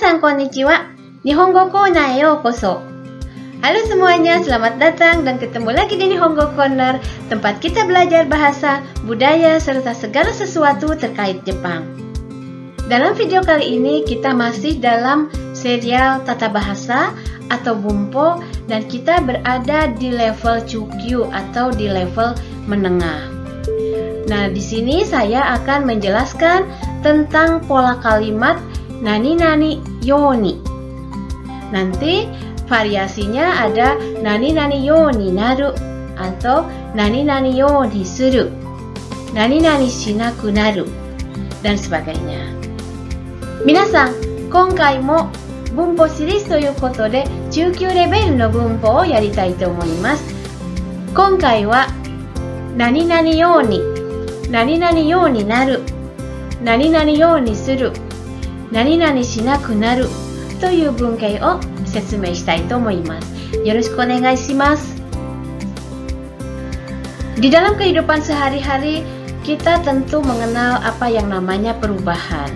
Minasan konnichiwa, Nihongo Corner e yokoso. Halo semuanya, selamat datang dan ketemu lagi di Nihongo Corner, tempat kita belajar bahasa, budaya, serta segala sesuatu terkait Jepang. Dalam video kali ini kita masih dalam serial tata bahasa atau Bunpo dan kita berada di level Chukyu atau di level menengah. Nah, di sini saya akan menjelaskan tentang pola kalimat nani-nani yoni. Nanti variasinya ada nani-nani yoni naru atau nani-nani yoni suru, nani-nani shinaku naru, dan sebagainya. Minasan, konkai mo bunpo series toいうことで中級レベルの文法をやりたいと思います。今回は何々ように、何々ようになる、何々ようにする、何々しなくなるという文型を説明したいと思います。よろしくお願いします。Di dalam kehidupan sehari-hari, kita tentu mengenal apa yang namanya perubahan.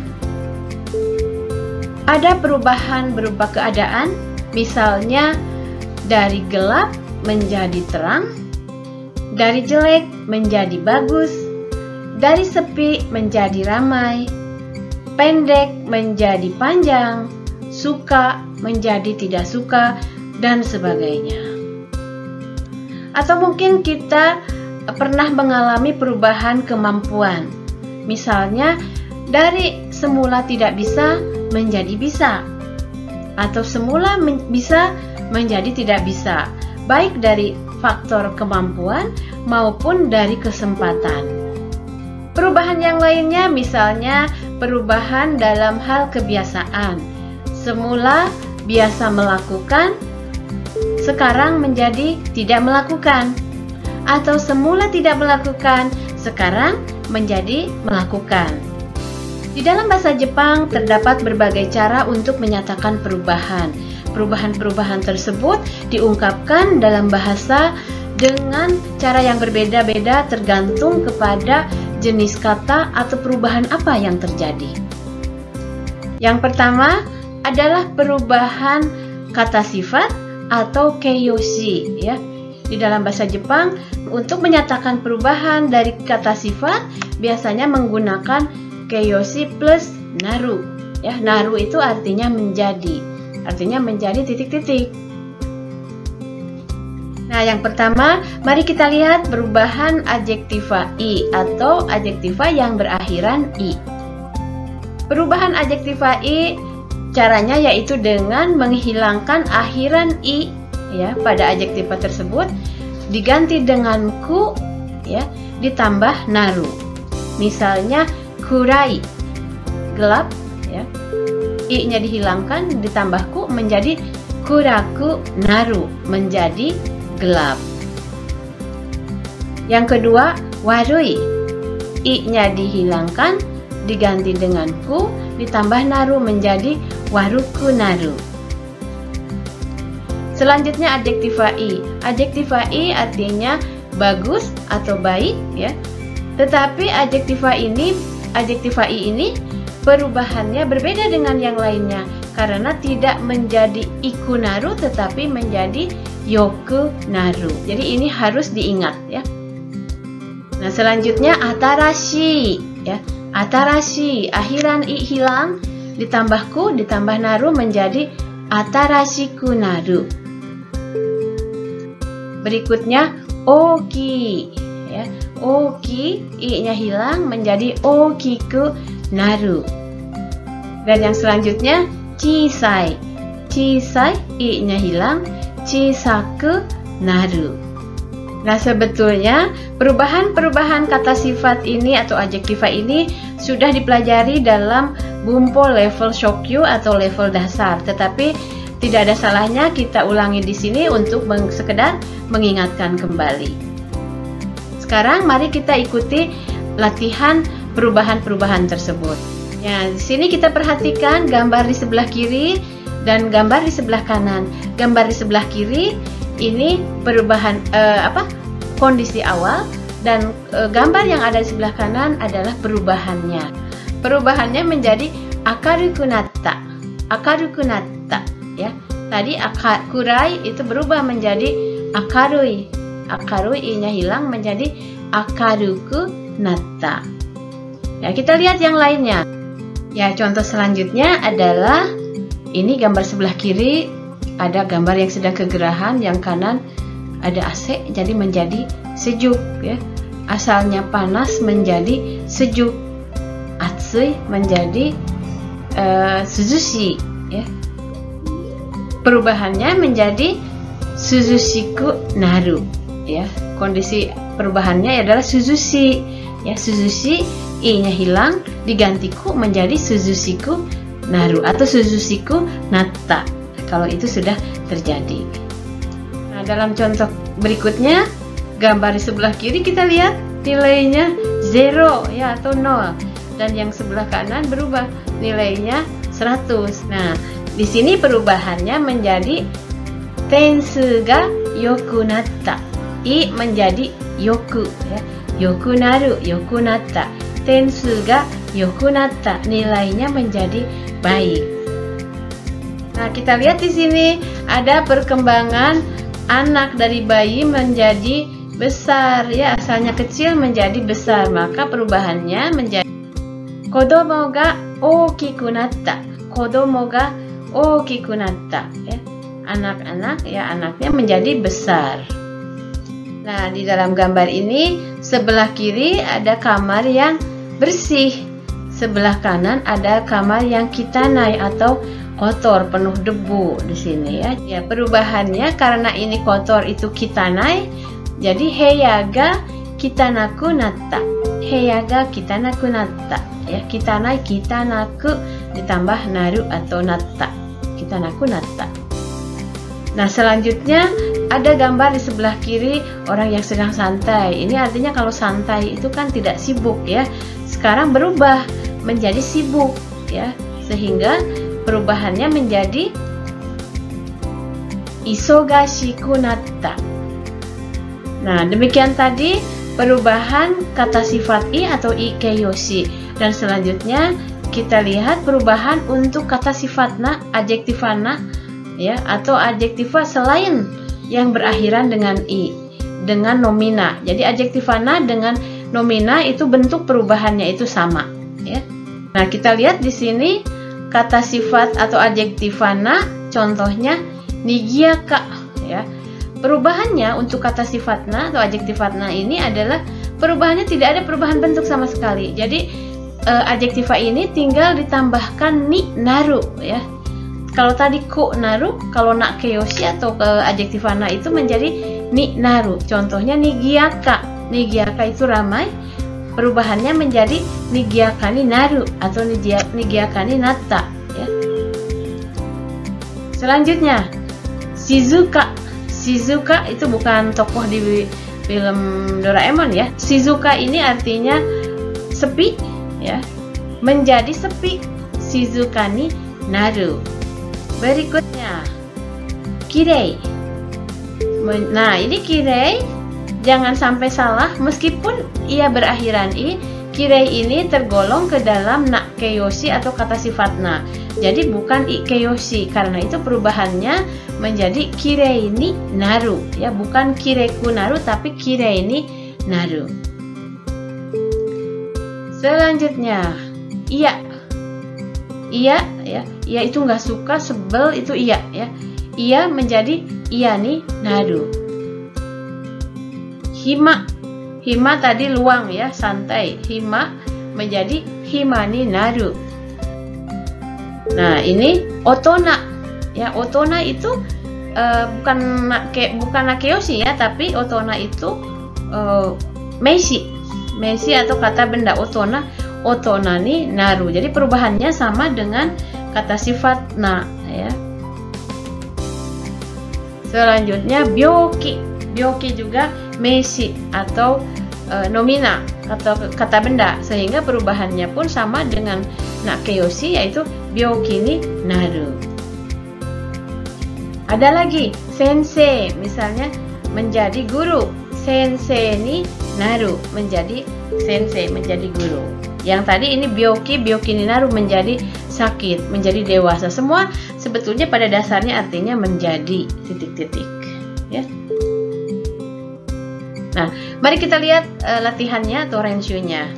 Ada perubahan berupa keadaan, misalnya dari gelap menjadi terang, dari jelek menjadi bagus, dari sepi menjadi ramai, pendek menjadi panjang, suka menjadi tidak suka, dan sebagainya. Atau mungkin kita pernah mengalami perubahan kemampuan. Misalnya, dari semula tidak bisa menjadi bisa, atau semula bisa menjadi tidak bisa, baik dari faktor kemampuan maupun dari kesempatan. Perubahan yang lainnya misalnya perubahan dalam hal kebiasaan. Semula biasa melakukan, sekarang menjadi tidak melakukan. Atau semula tidak melakukan, sekarang menjadi melakukan. Di dalam bahasa Jepang terdapat berbagai cara untuk menyatakan perubahan. Perubahan-perubahan tersebut diungkapkan dalam bahasa dengan cara yang berbeda-beda tergantung kepada jenis kata atau perubahan apa yang terjadi. Yang pertama adalah perubahan kata sifat atau keiyoshi, ya. Di dalam bahasa Jepang, untuk menyatakan perubahan dari kata sifat biasanya menggunakan keiyoshi plus naru. Ya, naru itu artinya menjadi. Artinya menjadi titik-titik. Nah, yang pertama, mari kita lihat perubahan adjektiva i atau adjektiva yang berakhiran i. Perubahan adjektiva i caranya yaitu dengan menghilangkan akhiran i ya pada adjektiva tersebut, diganti dengan ku ya, ditambah naru. Misalnya kurai, gelap ya. I-nya dihilangkan ditambah ku menjadi kuraku naru, menjadi gelap. Yang kedua, warui. I-nya dihilangkan, diganti dengan ku, ditambah naru menjadi waruku naru. Selanjutnya adjektiva i. Adjektiva i artinya bagus atau baik ya. Tetapi adjektiva i ini perubahannya berbeda dengan yang lainnya karena tidak menjadi iku naru tetapi menjadi yoku naru. Jadi ini harus diingat ya. Nah, selanjutnya atarashi ya. Atarashi, akhiran i hilang, ditambah ku, ditambah naru menjadi atarashiku naru. Berikutnya oki ya. Oki, i-nya hilang menjadi okiku naru. Dan yang selanjutnya chisai. Chisai, i-nya hilang, chisaku naru. Nah, sebetulnya perubahan-perubahan kata sifat ini atau adjektiva ini sudah dipelajari dalam Bunpo level Shokyu atau level dasar. Tetapi tidak ada salahnya kita ulangi di sini untuk sekedar mengingatkan kembali. Sekarang mari kita ikuti latihan perubahan-perubahan tersebut. Ya, di sini kita perhatikan gambar di sebelah kiri dan gambar di sebelah kanan. Gambar di sebelah kiri ini perubahan kondisi awal dan gambar yang ada di sebelah kanan adalah perubahannya. Perubahannya menjadi akaruku natta. akaruku natta ya. Tadi kurai itu berubah menjadi akarui. Akarui i-nya hilang menjadi akaruku natta. Ya, kita lihat yang lainnya. Ya, contoh selanjutnya adalah ini gambar sebelah kiri ada gambar yang sedang kegerahan, yang kanan ada AC jadi menjadi sejuk ya. Asalnya panas menjadi sejuk. Atsui menjadi suzushi ya. Perubahannya menjadi suzushiku naru ya. Kondisi perubahannya adalah suzushi ya. Suzushi i-nya hilang diganti ku menjadi suzushiku naru atau suzushiku natta kalau itu sudah terjadi. Nah, dalam contoh berikutnya gambar di sebelah kiri kita lihat nilainya 0 ya atau 0, dan yang sebelah kanan berubah nilainya 100. Nah, di sini perubahannya menjadi tensu ga yoku natta. I menjadi yoku ya. Yoku naru, yoku natta. Tensu ga yoku natta. Nilainya menjadi baik. Nah, kita lihat di sini ada perkembangan anak dari bayi menjadi besar ya. Asalnya kecil menjadi besar, maka perubahannya menjadi kodomo ga okiku natta. Kodomo ga okiku natta ya. Anak-anak ya, anaknya menjadi besar. Nah, di dalam gambar ini sebelah kiri ada kamar yang bersih, sebelah kanan ada kamar yang kitanai atau kotor, penuh debu di sini ya. Ya, perubahannya karena ini kotor itu kitanai, jadi heya ga kitanaku natta. Heya ga kitanaku natta ya. Kitanai kitanaku ditambah naru atau natta. Kitanaku natta. Nah, selanjutnya ada gambar di sebelah kiri orang yang sedang santai. Ini artinya kalau santai itu kan tidak sibuk ya. Sekarang berubah menjadi sibuk ya. Sehingga perubahannya menjadi isogashiku natta. Nah, demikian tadi perubahan kata sifat i atau ikeyoshi. Dan selanjutnya kita lihat perubahan untuk kata sifat na, adjektiva na ya, atau adjektiva selain yang berakhiran dengan i, dengan nomina. Jadi adjektiva na dengan nomina itu bentuk perubahannya itu sama ya. Nah, kita lihat di sini kata sifat atau adjektiva na, contohnya nigiaka ya. Perubahannya untuk kata sifat na atau adjektiva na ini adalah perubahannya tidak ada perubahan bentuk sama sekali. Jadi adjektiva ini tinggal ditambahkan ni naru ya. Kalau tadi ku naru, kalau na keyoshi atau ke adjektiva na itu menjadi ni naru. Contohnya nigiaka. Nigiaka itu ramai. Perubahannya menjadi nigiaka ni naru atau nigiaka ni natta ya. Selanjutnya Shizuka. Shizuka itu bukan tokoh di film Doraemon ya. Shizuka ini artinya sepi ya. Menjadi sepi. Shizuka ni naru. Berikutnya kirei. Nah, ini kirei jangan sampai salah, meskipun ia berakhiran i, kirei ini tergolong ke dalam na keyoshi atau kata sifat na. Jadi bukan i keyoshi, karena itu perubahannya menjadi kirei ni naru ya, bukan kireiku naru tapi kirei ni naru. Selanjutnya iya. Iya ya, iya itu nggak suka, sebel itu iya ya. Iya menjadi iya ni naru. Hima. Hima tadi luang ya, santai. Hima menjadi hima ni naru. Nah, ini otona. Ya, otona itu bukan nakeyoshi ya, tapi otona itu meishi. Meishi atau kata benda otona. Otona ni naru. Jadi perubahannya sama dengan kata sifat na ya. Selanjutnya byoki. Byoki juga meishi atau nomina atau kata benda, sehingga perubahannya pun sama dengan nakeyoshi, yaitu byoki ni naru. Ada lagi sensei, misalnya menjadi guru. Sensei ni naru, menjadi sensei, menjadi guru. Yang tadi ini byoki, byoki ni naru menjadi sakit, menjadi dewasa. Semua sebetulnya pada dasarnya artinya menjadi titik-titik, ya. Nah, mari kita lihat latihannya atau renshu-nya.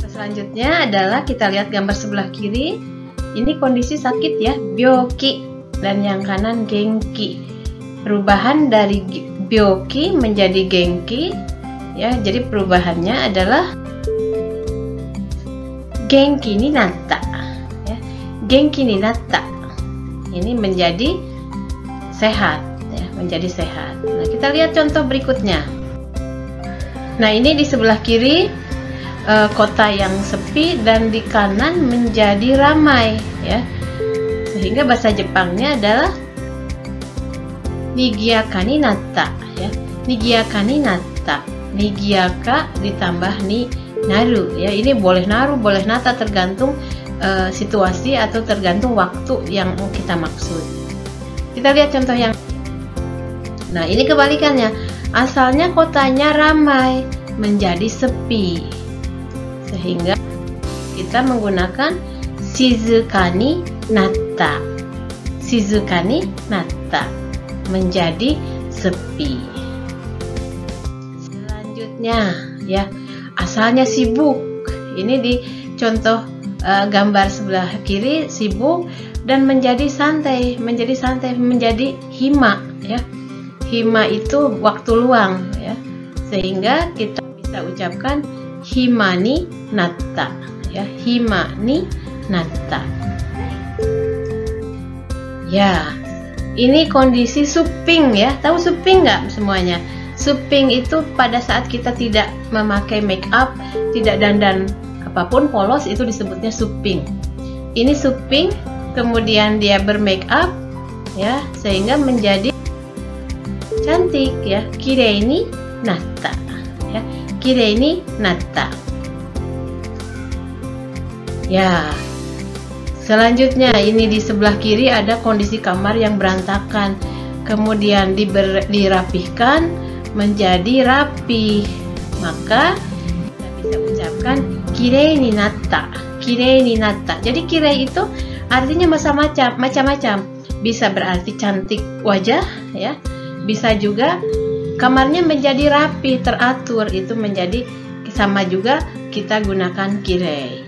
Selanjutnya adalah kita lihat gambar sebelah kiri. Ini kondisi sakit ya, byoki, dan yang kanan genki. Perubahan dari byoki menjadi genki, ya. Jadi perubahannya adalah genki ni natta, ya. Genki ni natta. Ini menjadi sehat, ya, menjadi sehat. Nah, kita lihat contoh berikutnya. Nah, ini di sebelah kiri kota yang sepi dan di kanan menjadi ramai, ya. Sehingga bahasa Jepangnya adalah nigiaka ni natta, ya. Nigiaka ni natta. Nigiaka ditambah ni naru, ya. Ini boleh naru, boleh nata, tergantung situasi atau tergantung waktu yang kita maksud. Kita lihat contoh yang. Nah, ini kebalikannya. Asalnya kotanya ramai menjadi sepi. Sehingga kita menggunakan shizukani natta. Shizukani natta, menjadi sepi. Selanjutnya, ya, asalnya sibuk. Ini di contoh gambar sebelah kiri, sibuk dan menjadi santai, menjadi hima, ya. Hima itu waktu luang, ya. Sehingga kita bisa ucapkan hima ni natta, ya. Hima ni natta. Ya, ini kondisi supping, ya. Tahu supping nggak semuanya? Supping itu pada saat kita tidak memakai make up, tidak dandan apapun polos, itu disebutnya supping. Ini supping, kemudian dia bermake up, ya, sehingga menjadi cantik, ya. Kirei ni natta, ya. Kirei ni natta. Ya. Selanjutnya ini di sebelah kiri ada kondisi kamar yang berantakan, kemudian dirapihkan menjadi rapi. Maka kita bisa ucapkan kirei ni natta. Kirei ni natta. Jadi kirei itu artinya macam-macam. Bisa berarti cantik wajah, ya. Bisa juga kamarnya menjadi rapi, teratur, itu menjadi sama juga kita gunakan kirei.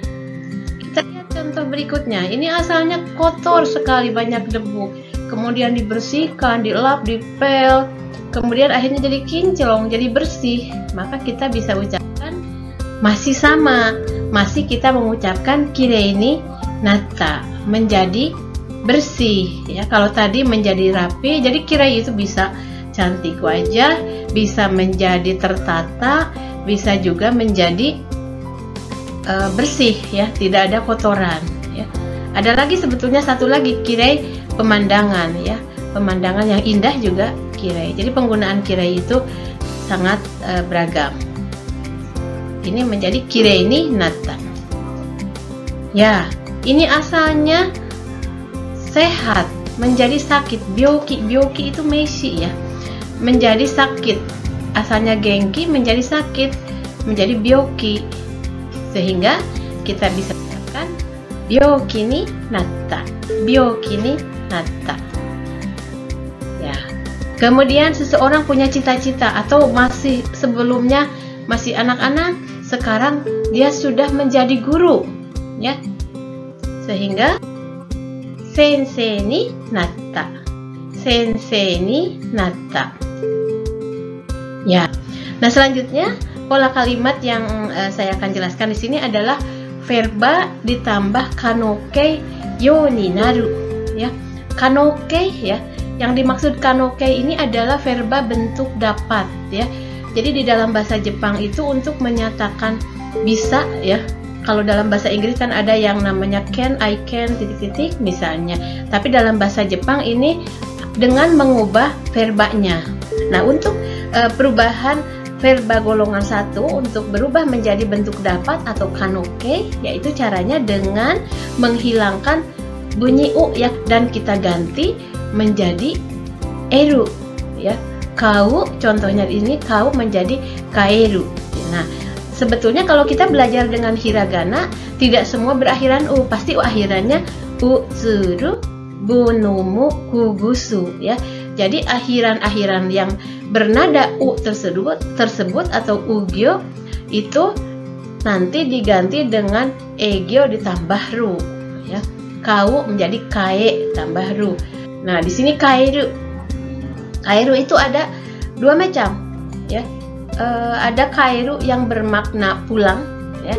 Kita lihat contoh berikutnya. Ini asalnya kotor sekali, banyak debu, kemudian dibersihkan, dilap, dipel, kemudian akhirnya jadi kinclong, jadi bersih. Maka kita bisa ucapkan masih sama, masih kita mengucapkan kirei ni natta, menjadi bersih, ya. Kalau tadi menjadi rapi, jadi kirei itu bisa cantik wajah, bisa menjadi tertata, bisa juga menjadi bersih, ya, tidak ada kotoran, ya. Ada lagi sebetulnya satu lagi, kirei pemandangan, ya. Pemandangan yang indah juga kirei. Jadi penggunaan kirei itu sangat beragam. Ini menjadi kirei ni natta. Ya, ini asalnya sehat menjadi sakit, byoki. Byoki itu meishi, ya. Menjadi sakit, asalnya genki menjadi sakit, menjadi byoki, sehingga kita bisa katakan byoki ni natta, byoki ni natta, ya. Kemudian seseorang punya cita-cita atau masih sebelumnya masih anak-anak, sekarang dia sudah menjadi guru, ya, sehingga sensei ni natta, sensei ni natta. Ya. Nah, selanjutnya pola kalimat yang saya akan jelaskan di sini adalah verba ditambah kanoke yo ni naru, ya. Kanoke, ya. Yang dimaksud kanoke ini adalah verba bentuk dapat, ya. Jadi di dalam bahasa Jepang itu untuk menyatakan bisa, ya. Kalau dalam bahasa Inggris kan ada yang namanya can, I can, titik-titik misalnya. Tapi dalam bahasa Jepang ini dengan mengubah verbanya. Nah, untuk perubahan verba golongan 1 untuk berubah menjadi bentuk dapat atau kanoke, yaitu caranya dengan menghilangkan bunyi u, ya, dan kita ganti menjadi eru, ya. Kau, contohnya ini kau menjadi kaeru. Nah, Sebetulnya kalau kita belajar dengan hiragana, tidak semua berakhiran u, pasti akhirannya utsuru, bunomu, kugusu ya. Jadi akhiran-akhiran yang bernada u tersebut atau ugyo itu nanti diganti dengan egyo ditambah ru ya. Kau menjadi kae tambah ru. Nah, di sini kaeru. Kaeru itu ada dua macam ya. Ada kaeru yang bermakna pulang ya.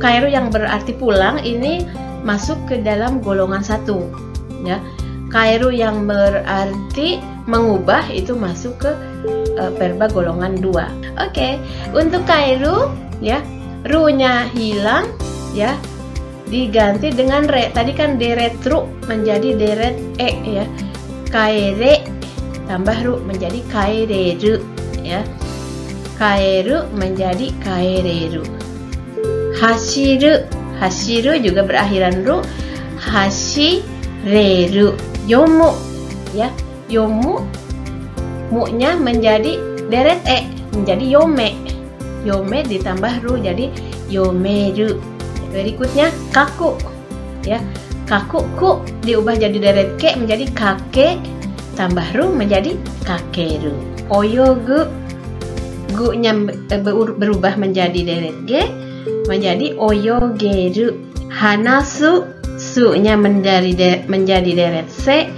Kaeru yang berarti pulang ini masuk ke dalam golongan satu ya. Kaeru yang berarti mengubah itu masuk ke verba golongan 2. Oke, untuk kaeru ya, ru-nya hilang ya, diganti dengan re. Tadi kan deret ru menjadi deret e ya. Kaere tambah ru menjadi kaereru ya. Kaeru menjadi kaereru. Hashiru, hashiru juga berakhiran ru. Hashireru. Yomu ya. Yomu mu-nya menjadi deret e menjadi yome. Yome ditambah ru jadi yomeru. Berikutnya kaku ya. Kaku ku diubah jadi deret ke menjadi kake tambah ru menjadi kakeru. Oyogu, gu-nya berubah menjadi deret g menjadi oyogeru. Hanasu, su-nya menjadi deret se,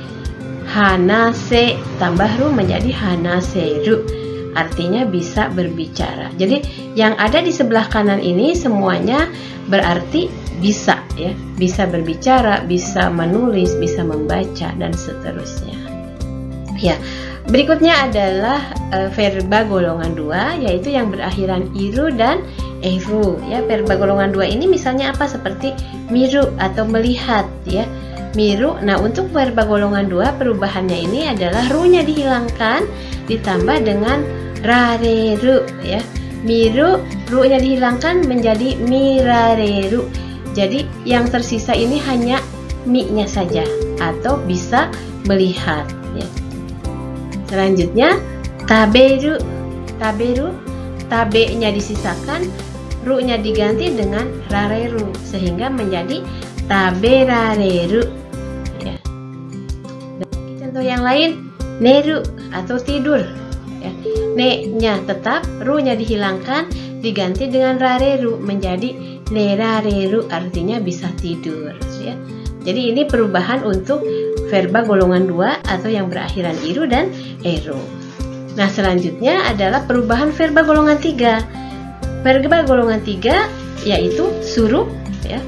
hanase tambah ru menjadi hanaseru. Artinya bisa berbicara. Jadi yang ada di sebelah kanan ini semuanya berarti bisa ya, bisa berbicara, bisa menulis, bisa membaca dan seterusnya. Ya, berikutnya adalah verba golongan 2 yaitu yang berakhiran iru dan eru ya. Verba golongan 2 ini misalnya apa? Seperti miru atau melihat ya. Miru. Nah, untuk verba golongan 2 perubahannya ini adalah ru-nya dihilangkan ditambah dengan rareru ya. Miru, ru-nya dihilangkan menjadi mirareru. Jadi yang tersisa ini hanya mi-nya saja atau bisa melihat ya. Selanjutnya taberu. Taberu, tabe-nya disisakan, ru-nya diganti dengan rareru sehingga menjadi taberareru ya. Contoh yang lain, neru atau tidur ya. Ne-nya tetap, ru-nya dihilangkan diganti dengan rareru menjadi nerareru, artinya bisa tidur ya. Jadi ini perubahan untuk verba golongan 2 atau yang berakhiran iru dan eru. Nah, selanjutnya adalah perubahan verba golongan 3. Verba golongan 3 yaitu suru ya.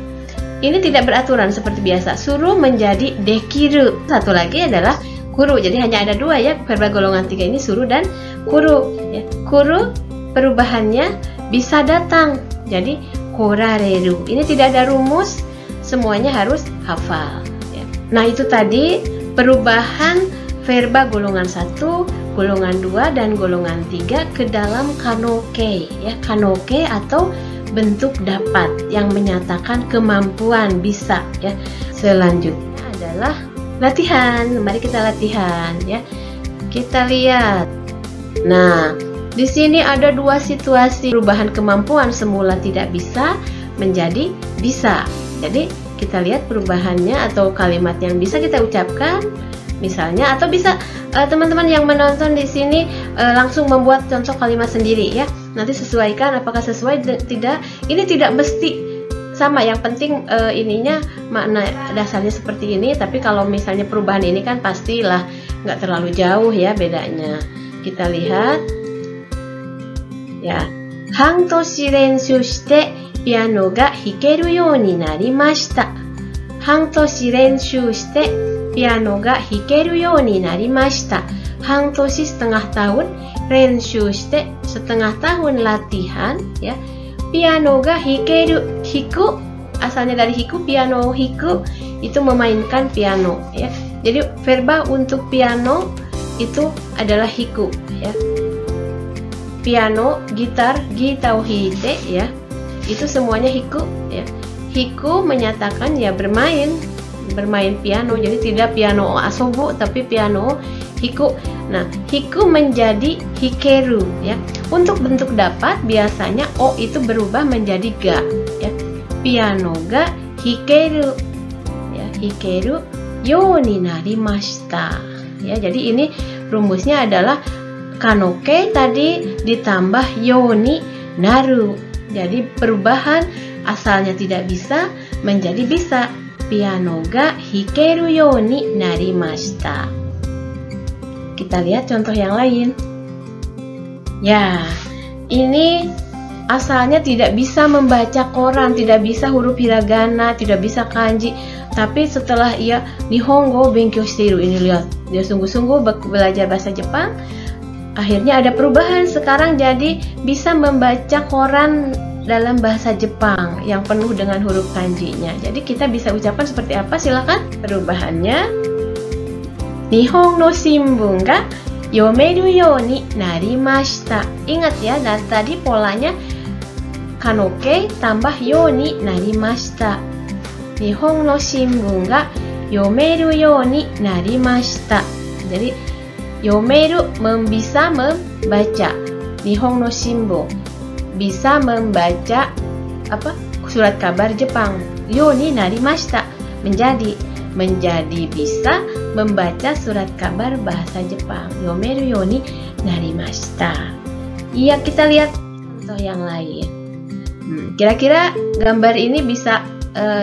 Ini tidak beraturan seperti biasa. Suru menjadi dekiru. Satu lagi adalah kuru. Jadi hanya ada dua ya verba golongan 3 ini, suru dan kuru ya. Kuru perubahannya bisa datang. Jadi korareru. Ini tidak ada rumus, semuanya harus hafal ya. Nah, itu tadi perubahan verba golongan 1, golongan 2 dan golongan 3 ke dalam kanoke ya. Kanoke atau bentuk dapat yang menyatakan kemampuan bisa ya. Selanjutnya adalah latihan. Mari kita latihan ya. Kita lihat. Nah, di sini ada dua situasi perubahan kemampuan semula tidak bisa menjadi bisa. Jadi kita lihat perubahannya atau kalimat yang bisa kita ucapkan misalnya, atau bisa teman-teman yang menonton di sini langsung membuat contoh kalimat sendiri ya. Nanti sesuaikan apakah sesuai tidak. Ini tidak mesti sama, yang penting ininya makna dasarnya seperti ini. Tapi kalau misalnya perubahan ini kan pastilah nggak terlalu jauh ya bedanya. Kita lihat ya. Hantoshi renshu shite piano ga hikeru you ni narimashita. Hantoshi renshu shite piano ga hikeru you ni narimashita. Hantoshi setengah tahun, renshu shite setengah tahun latihan ya. Piano ga hikeru, hiku asalnya dari hiku, piano hiku itu memainkan piano ya. Jadi verba untuk piano itu adalah hiku ya. Piano, gitar, gita hite ya. Itu semuanya hiku ya. Hiku menyatakan ya bermain piano. Jadi tidak piano asobu tapi piano hiku. Nah, hiku menjadi hikeru ya. Untuk bentuk dapat biasanya o itu berubah menjadi ga ya. Piano ga hikeru ya, hikeru you ni narimashita ya. Jadi ini rumusnya adalah kanoke tadi ditambah yo ni naru. Jadi perubahan asalnya tidak bisa menjadi bisa. Piano ga hikeru you ni narimashita. Kita lihat contoh yang lain. Ya, ini asalnya tidak bisa membaca koran, tidak bisa huruf hiragana, tidak bisa kanji. Tapi setelah ia nihongo benkyou shiteiru, ini lihat, dia sungguh-sungguh belajar bahasa Jepang. Akhirnya ada perubahan, sekarang jadi bisa membaca koran dalam bahasa Jepang yang penuh dengan huruf kanjinya. Jadi kita bisa ucapkan seperti apa? Silakan. Perubahannya, Nihon no shimbun ga yomeru you ni narimashita. Ingat ya, dan tadi polanya kanoke tambah yo ni narimashita. Nihon no shimbun ga yomeru you ni narimashita. Jadi yomeru bisa membaca. Nihon no shimbun bisa membaca apa? Surat kabar Jepang. Yo ni narimashita menjadi bisa membaca surat kabar bahasa Jepang. Yomeru yo ni narimashita. Iya, kita lihat contoh yang lain. Kira-kira gambar ini bisa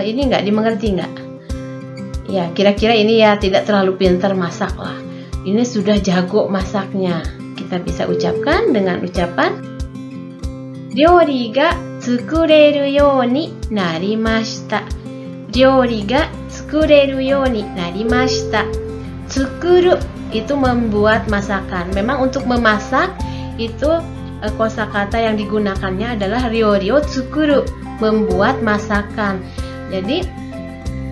ini nggak dimengerti nggak? Ya, kira-kira ini ya tidak terlalu pintar masak lah. Ini sudah jago masaknya. Kita bisa ucapkan dengan ucapan Ryori ga tsukureru you ni narimashita. Ryori ga tsukureru you ni narimashita. Tsukuru itu membuat masakan. Memang untuk memasak itu kosakata yang digunakannya adalah ryori o tsukuru, membuat masakan. Jadi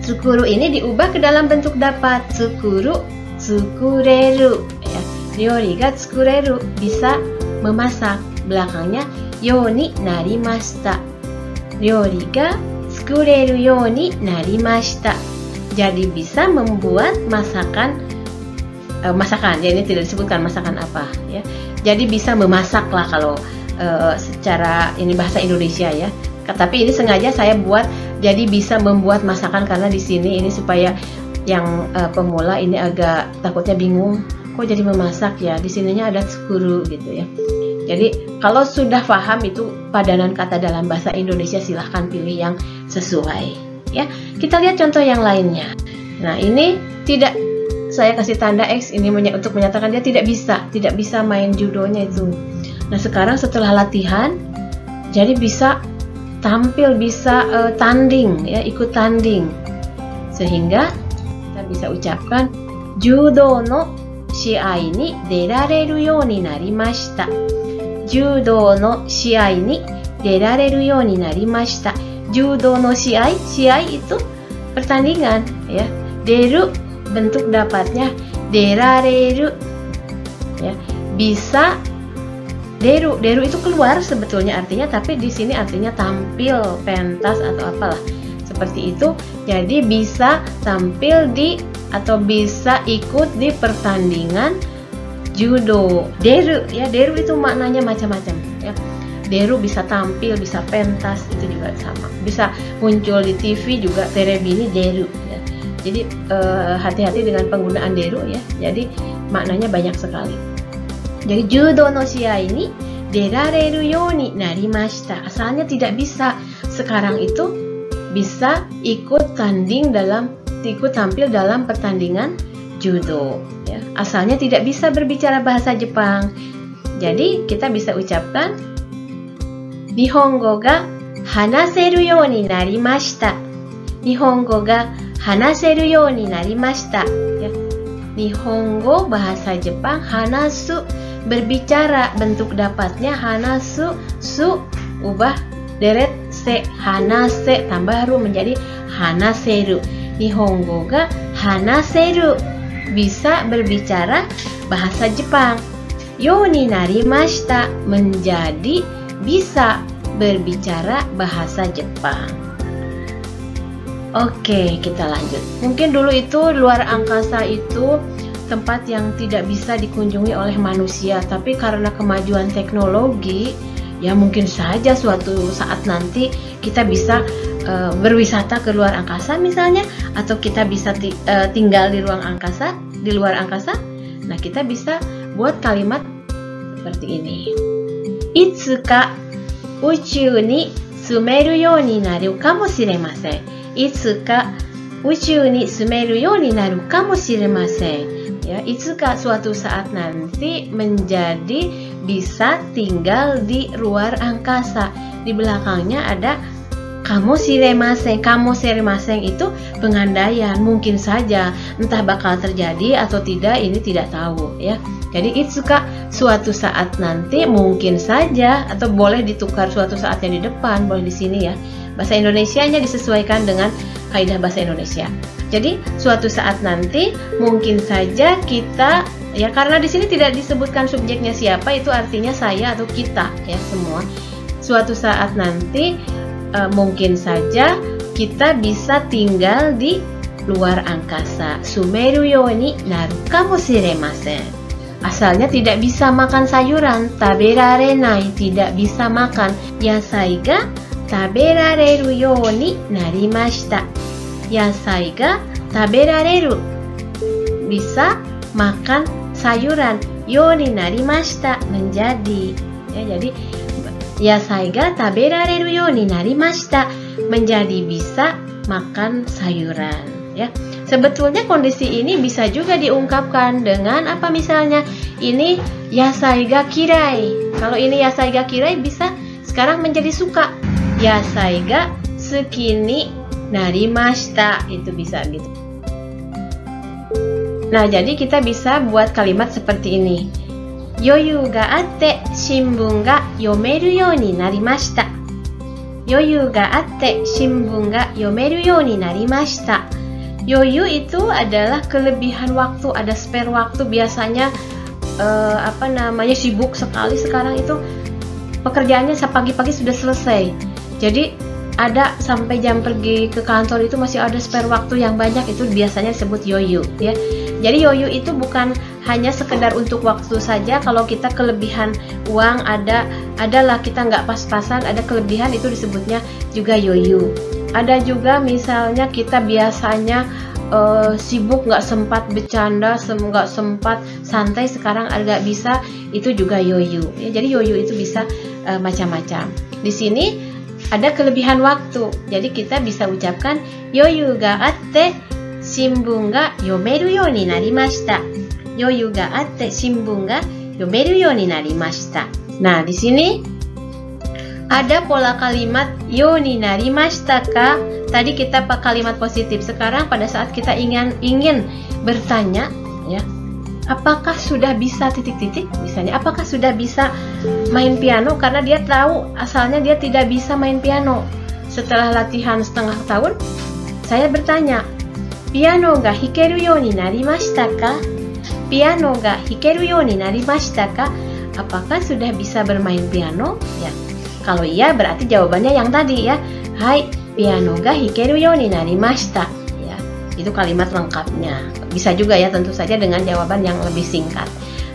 tsukuru ini diubah ke dalam bentuk dapat. Tsukuru, tsukureru ya. Ryori ga tsukureru, bisa memasak. Belakangnya yo ni narimashita. Ryori ga tsukureru yo ni narimashita. Jadi bisa membuat masakan. Masakan, ya ini tidak disebutkan masakan apa ya. Jadi bisa memasak lah kalau secara ini bahasa Indonesia ya. Tapi ini sengaja saya buat jadi bisa membuat masakan karena di sini ini supaya yang pemula ini agak takutnya bingung. Kok jadi memasak ya? Di sininya ada tsukuru gitu ya. Jadi kalau sudah paham itu padanan kata dalam bahasa Indonesia, silahkan pilih yang sesuai ya. Kita lihat contoh yang lainnya. Nah, ini tidak, saya kasih tanda X ini untuk menyatakan dia tidak bisa main judonya itu. Nah, sekarang setelah latihan jadi bisa tampil, bisa tanding ya, ikut tanding. Sehingga kita bisa ucapkan judo no shiai ni derareru you ni narimashita. Judo no shiai ni derareru you ni narimashita. Judo no shiai, shiai itu pertandingan ya. Deru bentuk dapatnya derareru ya, bisa. Deru itu keluar sebetulnya artinya, tapi di sini artinya tampil, pentas atau apalah seperti itu. Jadi bisa tampil di atau bisa ikut di pertandingan judo. Deru ya, deru itu maknanya macam-macam ya. Deru bisa tampil, bisa pentas, itu juga sama. Bisa muncul di TV juga, terebi ini deru ya. Jadi hati-hati dengan penggunaan deru ya. Jadi maknanya banyak sekali. Jadi judo no shiai ni derareru you ni narimashita. Asalnya tidak bisa, sekarang itu bisa ikut tampil dalam pertandingan judo ya. Asalnya tidak bisa berbicara bahasa Jepang. Jadi kita bisa ucapkan Nihongo ga hanaseru you ni narimashita. Nihongo ga hanaseru you ni narimashita ya. Nihongo bahasa Jepang, hanasu berbicara, bentuk dapatnya hanasu, su ubah deret se, hanase tambah ru menjadi hanaseru. Nihongo ga hanaseru, bisa berbicara bahasa Jepang. Yo ni narimashita, menjadi bisa berbicara bahasa Jepang. Oke, kita lanjut. Mungkin dulu itu luar angkasa itu tempat yang tidak bisa dikunjungi oleh manusia, tapi karena kemajuan teknologi, ya mungkin saja suatu saat nanti kita bisa berwisata ke luar angkasa misalnya, atau kita bisa tinggal di ruang angkasa, di luar angkasa. Nah, kita bisa buat kalimat seperti ini. Itsuka uchu ni sumeru you ni naru kamoshiremasen. Itsuka uchu ni sumeru you ni naru kamoshiremasen. Ya, itsuka suatu saat nanti menjadi bisa tinggal di luar angkasa. Di belakangnya ada kamoshiremasen. Kamoshiremasen itu pengandaian, mungkin saja, entah bakal terjadi atau tidak, ini tidak tahu ya. Jadi itsuka suatu saat nanti, mungkin saja, atau boleh ditukar suatu saat yang di depan, boleh di sini ya. Bahasa Indonesianya disesuaikan dengan kaidah bahasa Indonesia. Jadi suatu saat nanti mungkin saja kita, ya karena di sini tidak disebutkan subjeknya siapa, itu artinya saya atau kita ya semua. Suatu saat nanti mungkin saja kita bisa tinggal di luar angkasa. Sumeru you ni naru kamoshiremasen. Asalnya tidak bisa makan sayuran, taberarenai, tidak bisa makan. Yasai ga taberareru you ni narimashita. Yasai ga taberareru, bisa makan sayuran. Yo ni narimashita, menjadi. Ya, jadi yasai ga taberareru yo ni narimashita, menjadi bisa makan sayuran. Ya, sebetulnya kondisi ini bisa juga diungkapkan dengan apa misalnya? Ini yasai ga kirai. Kalau ini yasai ga kirai bisa sekarang menjadi suka. Yasai ga suki ni narimashita, itu bisa gitu. Nah, jadi kita bisa buat kalimat seperti ini. Yoyu ga atte shinbun ga yomeru you ni narimashita. Yoyu ga atte shinbun ga yomeru you ni narimashita. Yoyu itu adalah kelebihan waktu, ada spare waktu. Biasanya sibuk sekali sekarang itu, pekerjaannya pagi-pagi sudah selesai. Jadi ada sampai jam pergi ke kantor itu masih ada spare waktu yang banyak, itu biasanya disebut yoyu ya. Jadi yoyu itu bukan hanya sekedar untuk waktu saja. Kalau kita kelebihan uang adalah kita nggak pas-pasan, ada kelebihan, itu disebutnya juga yoyu. Ada juga misalnya kita biasanya sibuk, nggak sempat bercanda, nggak sempat santai, sekarang agak bisa, itu juga yoyu ya. Jadi yoyu itu bisa macam-macam. Di sini ada kelebihan waktu, jadi kita bisa ucapkan yoyu ga atte shinbun ga yomeru you ni narimashita. Yoyu ga atte shinbun ga yomeru you ni narimashita. Nah, di sini ada pola kalimat yo ni narimashita ka. Tadi kita pakai kalimat positif. Sekarang pada saat kita ingin bertanya ya, apakah sudah bisa titik-titik, misalnya apakah sudah bisa main piano, karena dia tahu asalnya dia tidak bisa main piano. Setelah latihan setengah tahun, saya bertanya, piano ga hikeru you ni narimashita ka? Piano ga hikeru you ni narimashita ka? Apakah sudah bisa bermain piano? Ya, kalau iya berarti jawabannya yang tadi ya. Hai, piano ga hikeru you ni narimashita. Ya, itu kalimat lengkapnya. Bisa juga ya, tentu saja dengan jawaban yang lebih singkat.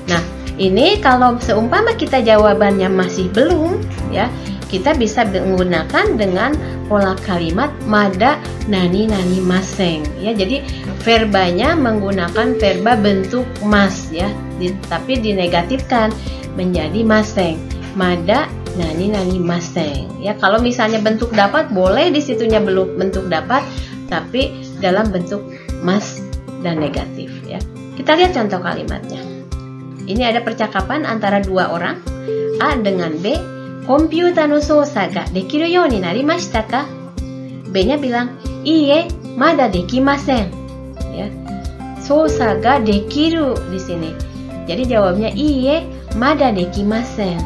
Nah, ini kalau seumpama kita jawabannya masih belum ya, kita bisa menggunakan dengan pola kalimat mada nani maseng ya. Jadi verbanya menggunakan verba bentuk mas ya, tapi dinegatifkan menjadi maseng. Mada nani maseng ya. Kalau misalnya bentuk dapat, boleh di situnya belum bentuk dapat, tapi dalam bentuk mas dan negatif ya. Kita lihat contoh kalimatnya. Ini ada percakapan antara dua orang, A dengan B. Komputer no sousa ga dekiru you ni narimashita ka? B-nya bilang, iie, mada dekimasen. Ya. Sousa ga dekiru di sini. Jadi jawabnya iie, mada dekimasen.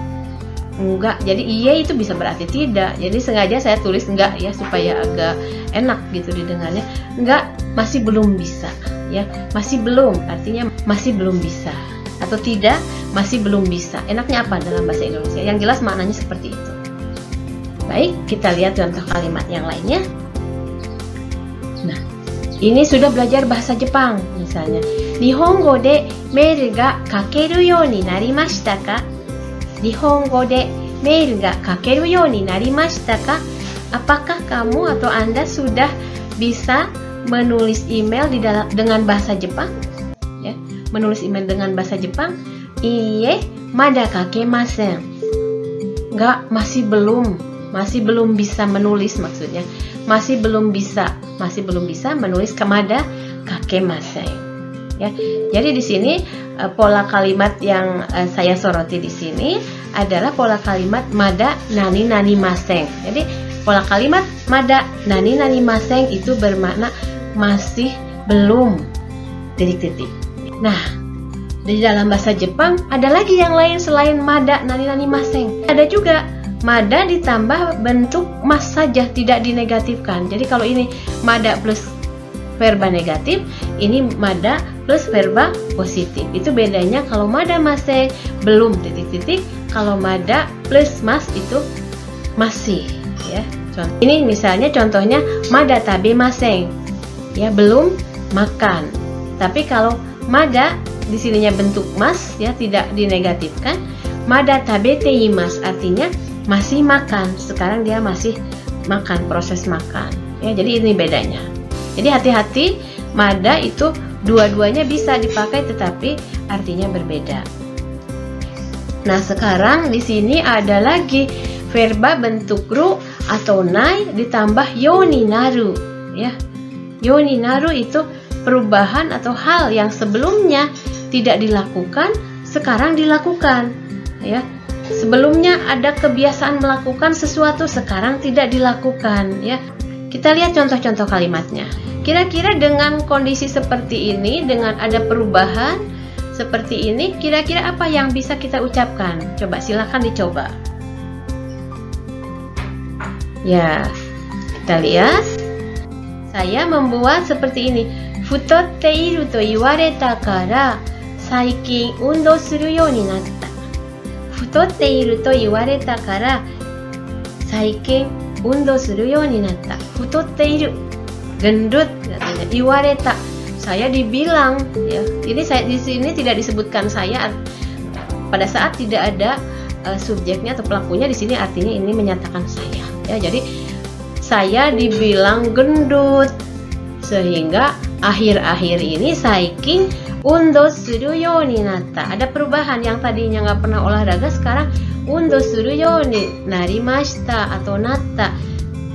Enggak. Jadi iie itu bisa berarti tidak. Jadi sengaja saya tulis enggak ya, supaya agak enak gitu didengarnya. Enggak, masih belum bisa. Ya, masih belum, artinya masih belum bisa, atau tidak, masih belum bisa. Enaknya apa dalam bahasa Indonesia? Yang jelas maknanya seperti itu. Baik, kita lihat contoh kalimat yang lainnya. Nah, ini sudah belajar bahasa Jepang misalnya. Nihongo de mail ga kakeru you ni narimashita ka? Nihongo de mail ga kakeru you ni narimashita ka? Apakah kamu atau Anda sudah bisa menulis email dengan bahasa Jepang? Ya, menulis email dengan bahasa Jepang? Iie, mada kakemasen. Enggak, masih belum bisa menulis, maksudnya masih belum bisa menulis mada kakemasen. Ya, jadi di sini pola kalimat yang saya soroti di sini adalah pola kalimat mada nani nanimasen. Jadi pola kalimat mada nani nanimasen itu bermakna masih belum titik-titik. Nah, di dalam bahasa Jepang ada lagi yang lain selain mada nani nanimasen. Ada juga mada ditambah bentuk mas saja, tidak dinegatifkan. Jadi kalau ini mada plus verba negatif, ini mada plus verba positif. Itu bedanya kalau mada mase belum titik-titik, kalau mada plus mas itu masih, ya. Ini misalnya contohnya mada tabemasen, ya, belum makan. Tapi kalau mada di sininya bentuk mas, ya, tidak dinegatifkan, mada tabeteimasu artinya masih makan. Sekarang dia masih makan, proses makan, ya. Jadi ini bedanya. Jadi hati-hati, mada itu dua-duanya bisa dipakai tetapi artinya berbeda. Nah, sekarang di sini ada lagi verba bentuk ru atau nai ditambah yo ni naru, ya. Yo ni naru itu perubahan atau hal yang sebelumnya tidak dilakukan, sekarang dilakukan, ya. Sebelumnya ada kebiasaan melakukan sesuatu, sekarang tidak dilakukan, ya. Kita lihat contoh-contoh kalimatnya. Kira-kira dengan kondisi seperti ini, dengan ada perubahan seperti ini, kira-kira apa yang bisa kita ucapkan? Coba, silakan dicoba. Ya, kita lihat. Saya membuat seperti ini. Futotteiru to iwareta kara saikin undo suru you ni natta. Futotteiru to iwareta kara saikin undo suru you ni natta. Futotteiru, gendut katanya. Iwareta, saya dibilang, ya. Ini saya di sini tidak disebutkan saya pada saat tidak ada subjeknya atau pelakunya. Di sini artinya ini menyatakan saya, ya. Jadi saya dibilang gendut sehingga akhir-akhir ini saikin undo suru you ni natta. Ada perubahan, yang tadinya nggak pernah olahraga sekarang undo suru you ni narimashita atau natta.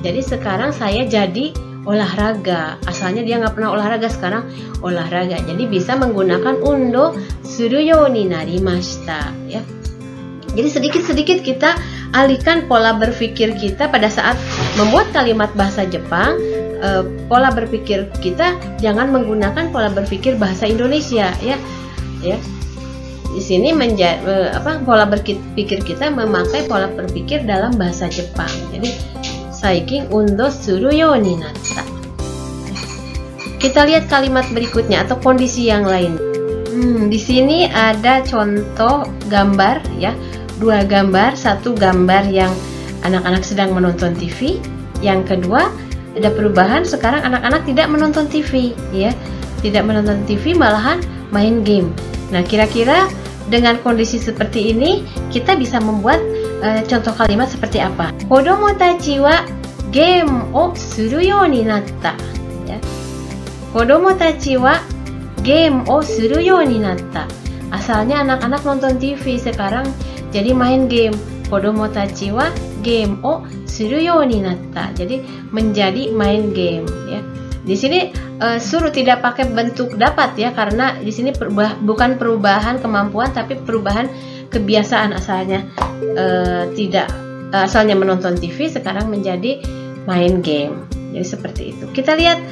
Jadi sekarang saya jadi olahraga. Asalnya dia nggak pernah olahraga, sekarang olahraga. Jadi bisa menggunakan undo suru you ni narimashita, ya. Jadi sedikit-sedikit kita alihkan pola berpikir kita pada saat membuat kalimat bahasa Jepang. Pola berpikir kita jangan menggunakan pola berpikir bahasa Indonesia, ya. Di sini pola berpikir kita memakai pola berpikir dalam bahasa Jepang. Jadi saikin undo suru you ni natta. Kita lihat kalimat berikutnya atau kondisi yang lain. Di sini ada contoh gambar, ya. Dua gambar, satu gambar yang anak-anak sedang menonton TV, yang kedua ada perubahan, sekarang anak-anak tidak menonton TV, ya. Tidak menonton TV, malahan main game. Nah, kira-kira dengan kondisi seperti ini kita bisa membuat contoh kalimat seperti apa? Kodomo tachi wa game o suru you ni natta, ya. Kodomo tachi wa game o suru you ni natta. Asalnya anak-anak nonton TV, sekarang jadi main game. Kodomo tachi wa game o suru you ni natta. Jadi menjadi main game, ya. Di sini suruh tidak pakai bentuk dapat, ya, karena di sini bukan perubahan kemampuan tapi perubahan kebiasaan. Asalnya asalnya menonton TV, sekarang menjadi main game. Jadi seperti itu. Kita lihat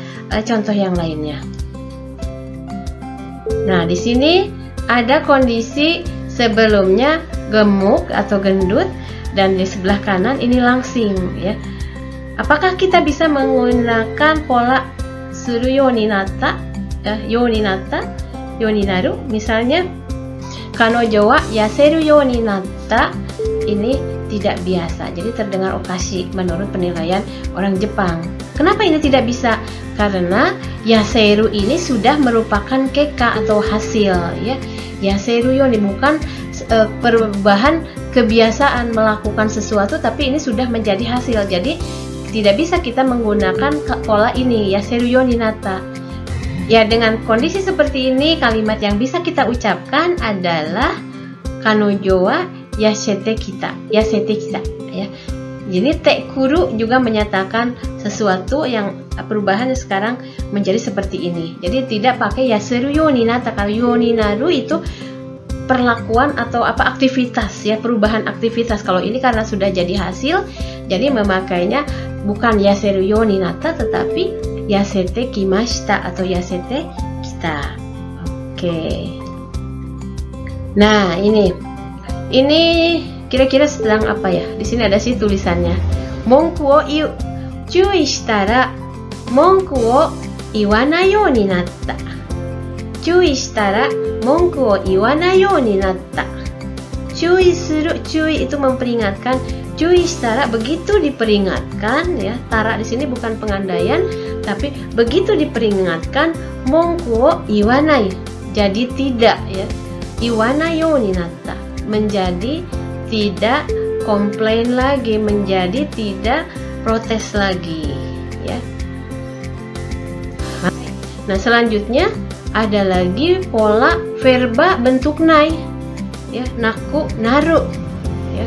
contoh yang lainnya. Nah, di sini ada kondisi sebelumnya gemuk atau gendut, dan di sebelah kanan ini langsing, ya. Apakah kita bisa menggunakan pola suru you ni natta, you ni natta, you ni naru? Misalnya, kanojo wa yaseru you ni natta, ini tidak biasa. Jadi terdengar okasi menurut penilaian orang Jepang. Kenapa ini tidak bisa? Karena yaseru ini sudah merupakan keka atau hasil ya. Yaseru yo ini bukan perubahan kebiasaan melakukan sesuatu, tapi ini sudah menjadi hasil. Jadi tidak bisa kita menggunakan pola ini yaseru yo ni natta. Ya, dengan kondisi seperti ini, kalimat yang bisa kita ucapkan adalah kanojo wa yasete kita ya. Jadi tekuru juga menyatakan sesuatu yang perubahan sekarang menjadi seperti ini. Jadi tidak pakai yaseru yo ni natta. Kalau yo ni naru itu perlakuan atau aktivitas ya, perubahan aktivitas. Kalau ini karena sudah jadi hasil, jadi memakainya bukan yaseru yo ni natta tetapi yasete kimashita atau yasete kita. Oke. Nah, ini kira-kira sedang apa ya? Di sini ada sih tulisannya. Monku o cui shitara monku o iwanai you ni natta. Cui shitara monku o iwanai you ni natta. Cui suru, cui itu memperingatkan. Cui shitara begitu diperingatkan ya. Tara di sini bukan pengandaian, tapi begitu diperingatkan, monku o iwanai, jadi tidak ya. Iwanai you ni natta, menjadi tidak komplain lagi, menjadi tidak protes lagi ya. Nah, selanjutnya ada lagi pola verba bentuk nai ya, naku, naru ya.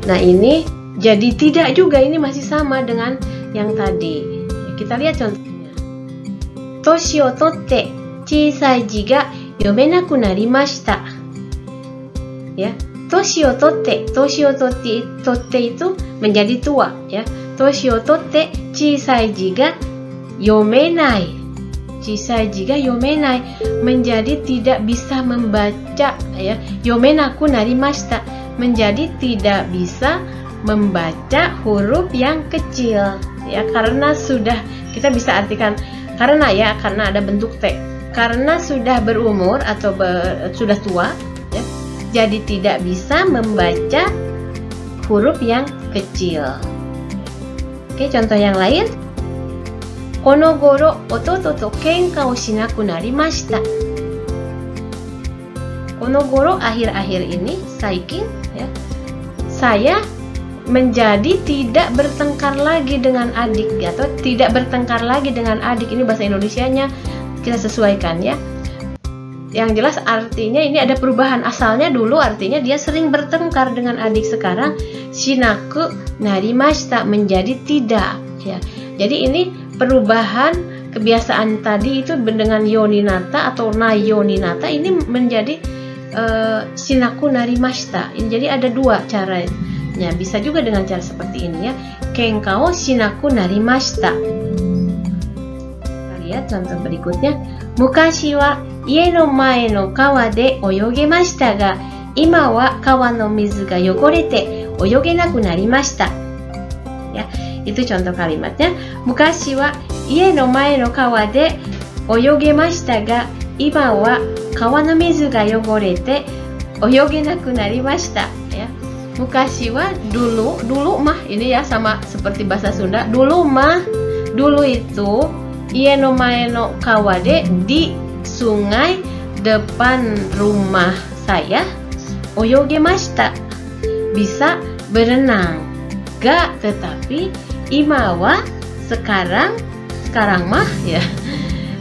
Nah, ini jadi tidak juga, ini masih sama dengan yang tadi. Kita lihat contohnya. Toshi o totte chisai ji ga yomenaku narimashita. Ya, toshi o totte itu menjadi tua ya. Toshi o totte chisai ji ga yomenai. Chisai ji ga yomenai, menjadi tidak bisa membaca ya. Yomenaku narimashita, menjadi tidak bisa membaca huruf yang kecil ya, karena sudah, kita bisa artikan karena ya, karena ada bentuk T, karena sudah berumur atau sudah tua ya, jadi tidak bisa membaca huruf yang kecil. Oke, contoh yang lain. Kono goro ototo to kenka o shinaku narimashita. Kono goro, akhir-akhir ini, saikin ya, saya menjadi tidak bertengkar lagi dengan adik atau tidak bertengkar lagi dengan adik. Ini bahasa Indonesianya kita sesuaikan ya. Yang jelas artinya ini ada perubahan. Asalnya dulu artinya dia sering bertengkar dengan adik, sekarang shinaku narimashita, menjadi tidak ya. Jadi ini perubahan kebiasaan tadi itu dengan yoninata atau nai yoninata ini menjadi shinaku narimashita. Ini jadi ada dua caranya. Bisa juga dengan cara seperti ini ya. Kenka o shinaku narimashita. Kita lihat contoh berikutnya. Mukashi wa ie no mae no kawa de oyogemashita ga, ima wa kawa no mizu ga yogorete oyogenaku narimashita. Ya, itu contoh kalimatnya. Mukashi wa ie no mae no kawa de oyogemashita ga, ima wa kawa no mizu ga yogorete oyogenaku narimashita. Ya. Mukashi wa dulu mah, ini ya sama seperti bahasa Sunda. Dulu mah, dulu itu ie no mae no kawa de, di sungai depan rumah saya, oyogemashita, bisa berenang. Ga, tetapi imawa, sekarang mah ya.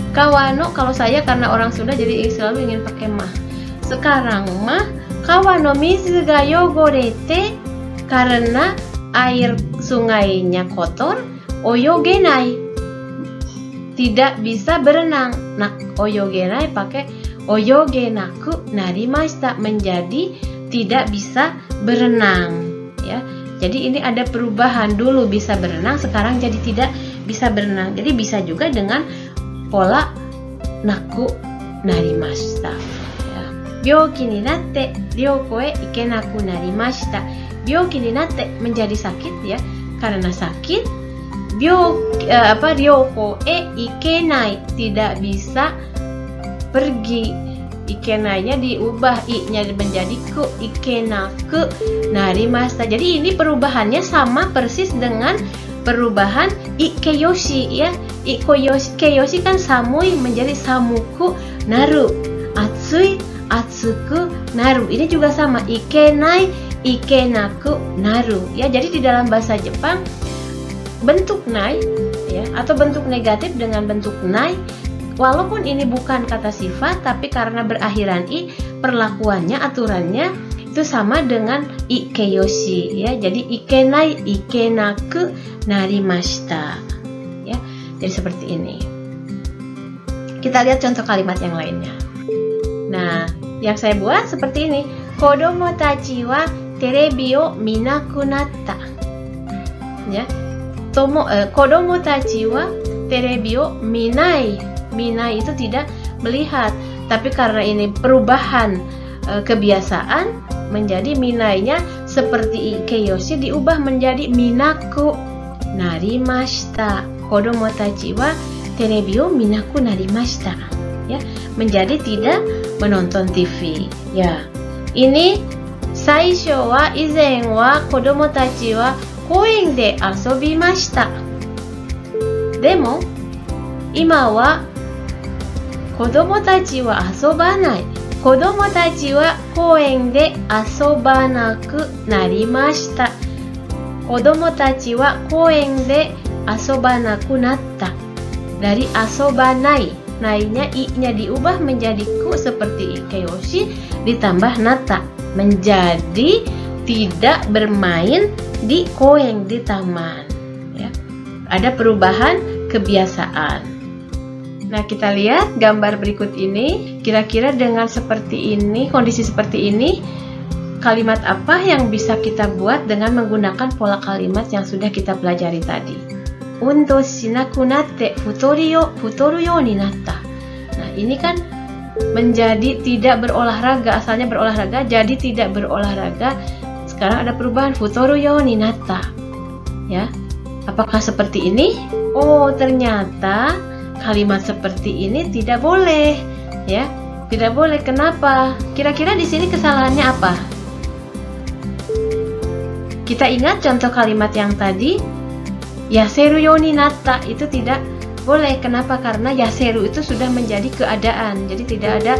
Kawano, kalau saya karena orang Sunda jadi selalu ingin pakai mah. Sekarang mah kawano mizu ga yogorete, karena air sungainya kotor, oyogenai, tidak bisa berenang. Nah, oyogenai pakai oyogenaku narimashita, menjadi tidak bisa berenang ya. Jadi ini ada perubahan, dulu bisa berenang, sekarang jadi tidak bisa berenang. Jadi bisa juga dengan pola naku narimashita ya. Byouki ni natte ryoko e ikenaku narimashita. Byouki ni natte, menjadi sakit ya, karena sakit. Ryoko e ikenai, tidak bisa pergi. Ikenainya diubah, i-nya menjadi ku, ikenaku narimashita. Jadi ini perubahannya sama persis dengan perubahan ikeyoshi ya. Keyoshi kan samui menjadi samuku naru. Atsui, atsuku naru. Ini juga sama. Ikenai, ikenaku naru. Ya, jadi di dalam bahasa Jepang bentuk nai ya atau bentuk negatif dengan bentuk nai, walaupun ini bukan kata sifat tapi karena berakhiran i, perlakuannya, aturannya itu sama dengan ikeyoshi ya. Jadi ikenai, ikenaku narimashita ya. Jadi seperti ini. Kita lihat contoh kalimat yang lainnya. Nah, yang saya buat seperti ini. Kodomo tachi wa terebi o minaku natta. Ya. Kodomo tachi wa terebi o minai. Minai itu tidak melihat, tapi karena ini perubahan kebiasaan menjadi minainya seperti ikeyoshi diubah menjadi minaku narimashita. Kodomo tachi wa terebi o minaku narimashita. Ya, menjadi tidak menonton TV. Ya. Ini saisho wa izen wa kodomo tachi wa koen de asobimashita. Demo ima wa kodomo tachi wa asobanai. Kodomo tachi wa koen de asobanaku narimashita. Kodomo tachi wa koen de asobanaku natta. Dari asobanai, nainya i-nya diubah menjadi ku seperti ikeyoshi ditambah natta, menjadi tidak bermain di koen di taman. Ya. Ada perubahan kebiasaan. Nah, kita lihat gambar berikut ini. Kira-kira dengan seperti ini, kondisi seperti ini, kalimat apa yang bisa kita buat dengan menggunakan pola kalimat yang sudah kita pelajari tadi? Undo shinaku natte futoru yo ni natta. Nah, ini kan menjadi tidak berolahraga, asalnya berolahraga jadi tidak berolahraga. Sekarang ada perubahan futoru yo ni natta. Ya. Apakah seperti ini? Oh, ternyata kalimat seperti ini tidak boleh, ya. Tidak boleh. Kenapa? Kira-kira di sini kesalahannya apa? Kita ingat contoh kalimat yang tadi, yaseru yo ni natta, itu tidak boleh. Kenapa? Karena yaseru itu sudah menjadi keadaan. Jadi tidak ada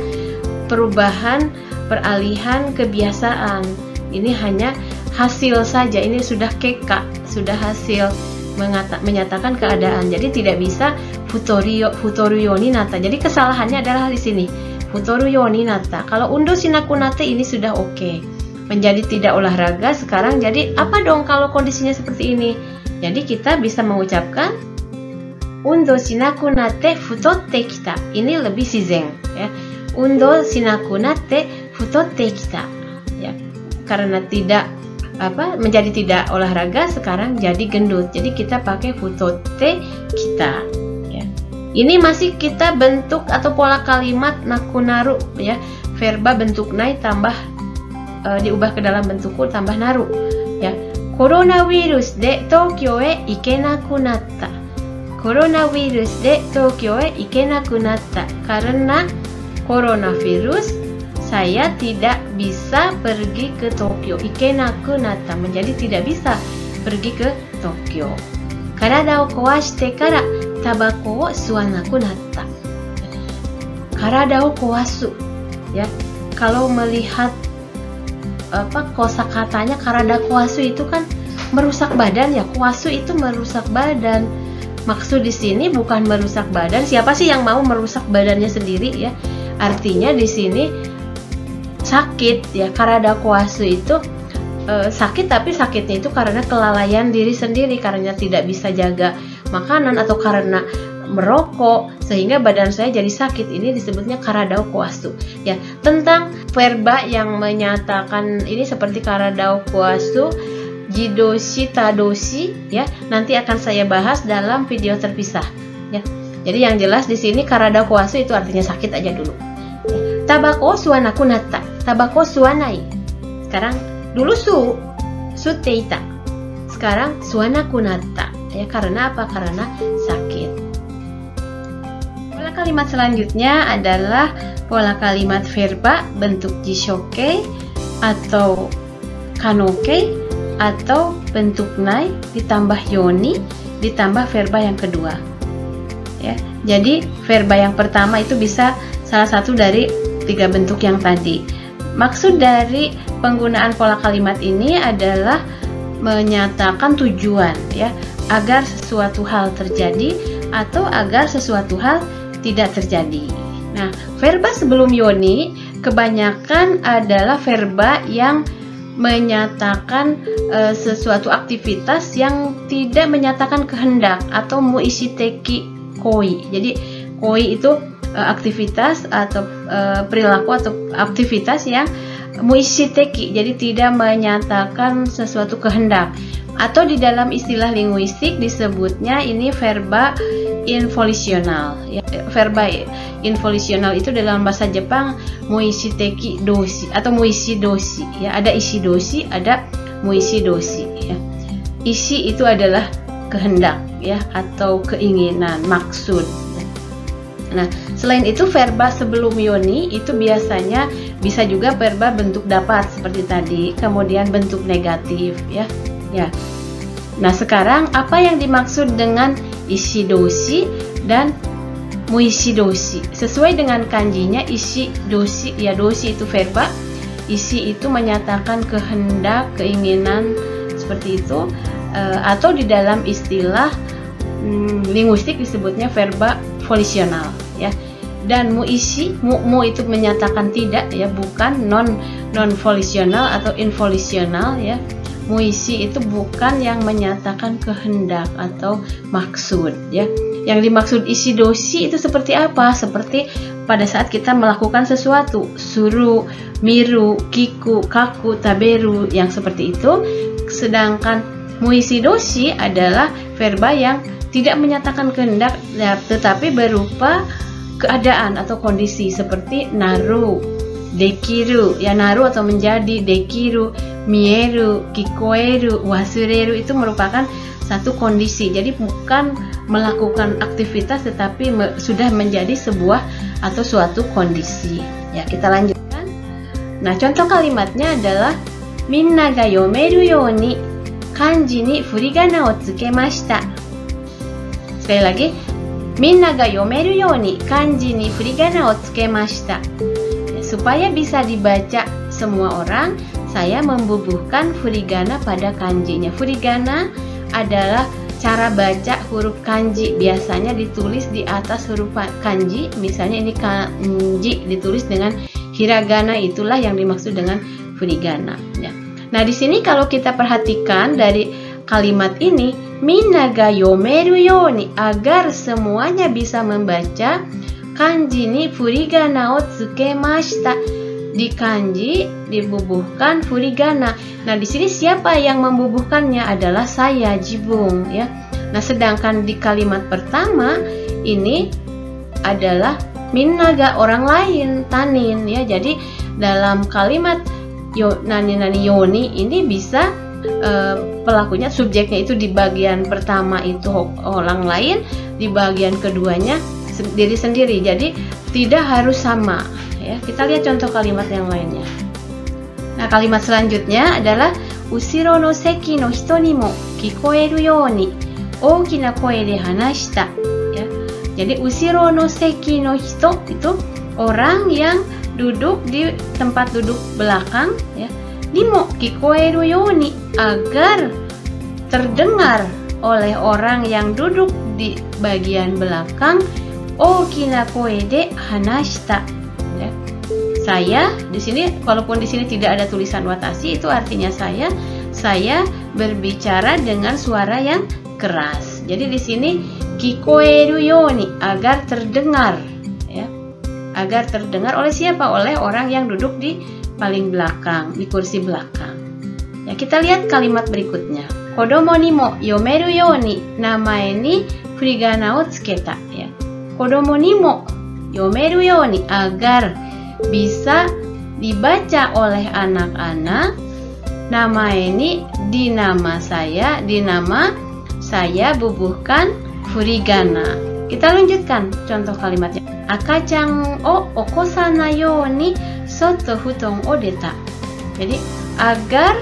perubahan, peralihan kebiasaan. Ini hanya hasil saja. Ini sudah keka, sudah hasil menyatakan keadaan. Jadi tidak bisa futoru yo ni natta. Jadi kesalahannya adalah di sini. Futoru yo ni natta. Kalau undo shinaku natte ini sudah oke. Menjadi tidak olahraga. Sekarang jadi apa dong kalau kondisinya seperti ini? Jadi kita bisa mengucapkan undo shinaku natte futotte kita. Ini lebih shizen ya. Undo shinaku natte futotte kita. Ya. Karena tidak menjadi tidak olahraga, sekarang jadi gendut. Jadi kita pakai futotte kita ya. Ini masih kita bentuk atau pola kalimat nakunaru ya. Verba bentuk nai tambah diubah ke dalam bentuk ku tambah naru ya. Coronavirus de Tokyo e ikenaku natta. Coronavirus de Tokyo e ikenaku natta. Karena coronavirus saya tidak bisa pergi ke Tokyo. Ikenaku natta menjadi tidak bisa pergi ke Tokyo. Karada o kowashite kara tabako o suwanaku natta. Karada o kowasu ya. Kalau melihat kosakatanya karada kowasu itu kan merusak badan ya. Kowasu itu merusak badan. Maksud di sini bukan merusak badan. Siapa sih yang mau merusak badannya sendiri ya? Artinya di sini sakit ya. Karada kowasu itu sakit, tapi sakitnya itu karena kelalaian diri sendiri, karena tidak bisa jaga makanan atau karena merokok sehingga badan saya jadi sakit. Ini disebutnya karadao kowasu ya. Tentang verba yang menyatakan ini seperti karadao kowasu, jidoshi, tadoshi ya, nanti akan saya bahas dalam video terpisah ya. Jadi yang jelas di sini karadao kowasu itu artinya sakit aja dulu. Tabako suwanaku natta. Tabako suwanai. Sekarang dulu suteita. Sekarang suwanaku natta. Ya, karena apa? Karena sakit. Pola kalimat selanjutnya adalah pola kalimat verba bentuk jishoke atau kanoke atau bentuk nai ditambah yoni ditambah verba yang kedua. ya. Jadi verba yang pertama itu bisa salah satu dari 3 bentuk yang tadi. Maksud dari penggunaan pola kalimat ini adalah menyatakan tujuan, ya, agar sesuatu hal terjadi atau agar sesuatu hal tidak terjadi. Nah, verba sebelum yoni kebanyakan adalah verba yang menyatakan sesuatu aktivitas yang tidak menyatakan kehendak atau muishiteki koi. Jadi koi itu aktivitas atau perilaku atau aktivitas yang muishiteki, jadi tidak menyatakan sesuatu kehendak, atau di dalam istilah linguistik disebutnya ini verba involisional, ya. Verba involisional itu dalam bahasa Jepang muishiteki doshi atau muishi doshi, ya. Ada isi doshi, ada muishi doshi, ya. Isi itu adalah kehendak, ya, atau keinginan, maksud. Nah, selain itu verba sebelum yoni itu biasanya bisa juga verba bentuk dapat seperti tadi, kemudian bentuk negatif, ya. Ya. Nah, sekarang apa yang dimaksud dengan isi doshi dan muishi doshi? Sesuai dengan kanjinya, isi doshi, ya, doshi itu verba, isi itu menyatakan kehendak, keinginan, seperti itu, atau di dalam istilah linguistik disebutnya verba volisional, ya. Dan muishi, mu itu menyatakan tidak, ya, bukan non volisional atau involisional, ya. Muishi itu bukan yang menyatakan kehendak atau maksud, ya. Yang dimaksud isi doshi itu seperti apa? Seperti pada saat kita melakukan sesuatu, suru, miru, kiku, kaku, taberu, yang seperti itu. Sedangkan muishi doshi adalah verba yang tidak menyatakan kehendak, ya, tetapi berupa keadaan atau kondisi, seperti naru, dekiru, ya, naru atau menjadi, dekiru, mieru, kikoeru, wasureru itu merupakan satu kondisi. Jadi bukan melakukan aktivitas tetapi sudah menjadi sebuah atau suatu kondisi. Ya, kita lanjutkan. Nah, contoh kalimatnya adalah minna ga yomeru yoni kanji ni furigana o tsukemashita. Sekali lagi, minna ga yomeru yoni kanji ni furigana o tsukemashita. Supaya bisa dibaca semua orang, saya membubuhkan furigana pada kanjinya. Furigana adalah cara baca huruf kanji, biasanya ditulis di atas huruf kanji. Misalnya ini kanji ditulis dengan hiragana, itulah yang dimaksud dengan furigana, ya. Nah, di sini kalau kita perhatikan dari kalimat ini, minna ga yomeru yoni, agar semuanya bisa membaca, kanji ni furigana o tsukemashita, di kanji dibubuhkan furigana. Nah, di sini siapa yang membubuhkannya? Adalah saya, jibung, ya. Nah, sedangkan di kalimat pertama ini adalah minna ga, orang lain, tanin, ya. Jadi dalam kalimat nani yoni ini bisa pelakunya, subjeknya itu di bagian pertama itu orang lain, di bagian keduanya diri sendiri. Jadi tidak harus sama, ya. Kita lihat contoh kalimat yang lainnya. Nah, kalimat selanjutnya adalah usiro no seki no hito ni mo kikoeru yoni ookina koe de hanashita, ya. Jadi usiro no seki no hito itu orang yang duduk di tempat duduk belakang, ya. Nimo kikoeru yoni, agar terdengar oleh orang yang duduk di bagian belakang, ookina koe de hanashita, ya. Saya di sini, walaupun di sini tidak ada tulisan watashi, itu artinya saya berbicara dengan suara yang keras. Jadi di sini kikoeru yoni, agar terdengar, ya. Agar terdengar oleh siapa? Oleh orang yang duduk di paling belakang, di kursi belakang. Ya, kita lihat kalimat berikutnya. Kodomo ni mo yomeru yoni namae ni furigana o tsuketa, ya. Kodomo ni mo yomeru yoni, agar bisa dibaca oleh anak-anak, namae ni, di nama saya bubuhkan furigana. Kita lanjutkan contoh kalimatnya. Akachan o okosana yoni soto futon o deta. Jadi agar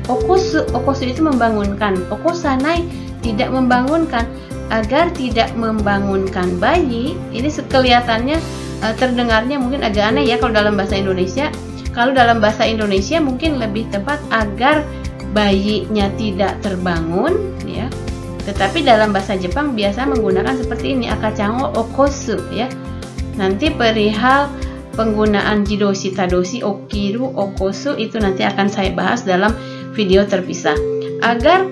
okosu itu membangunkan, okosanai tidak membangunkan. agar tidak membangunkan bayi. Ini kelihatannya terdengarnya mungkin agak aneh ya kalau dalam bahasa Indonesia. Kalau dalam bahasa Indonesia mungkin lebih tepat agar bayinya tidak terbangun ya. Tetapi dalam bahasa Jepang biasa menggunakan seperti ini, akachan o okosu ya. Nanti perihal penggunaan jidoshi, tadoshi, okiru, okosu itu nanti akan saya bahas dalam video terpisah. Agar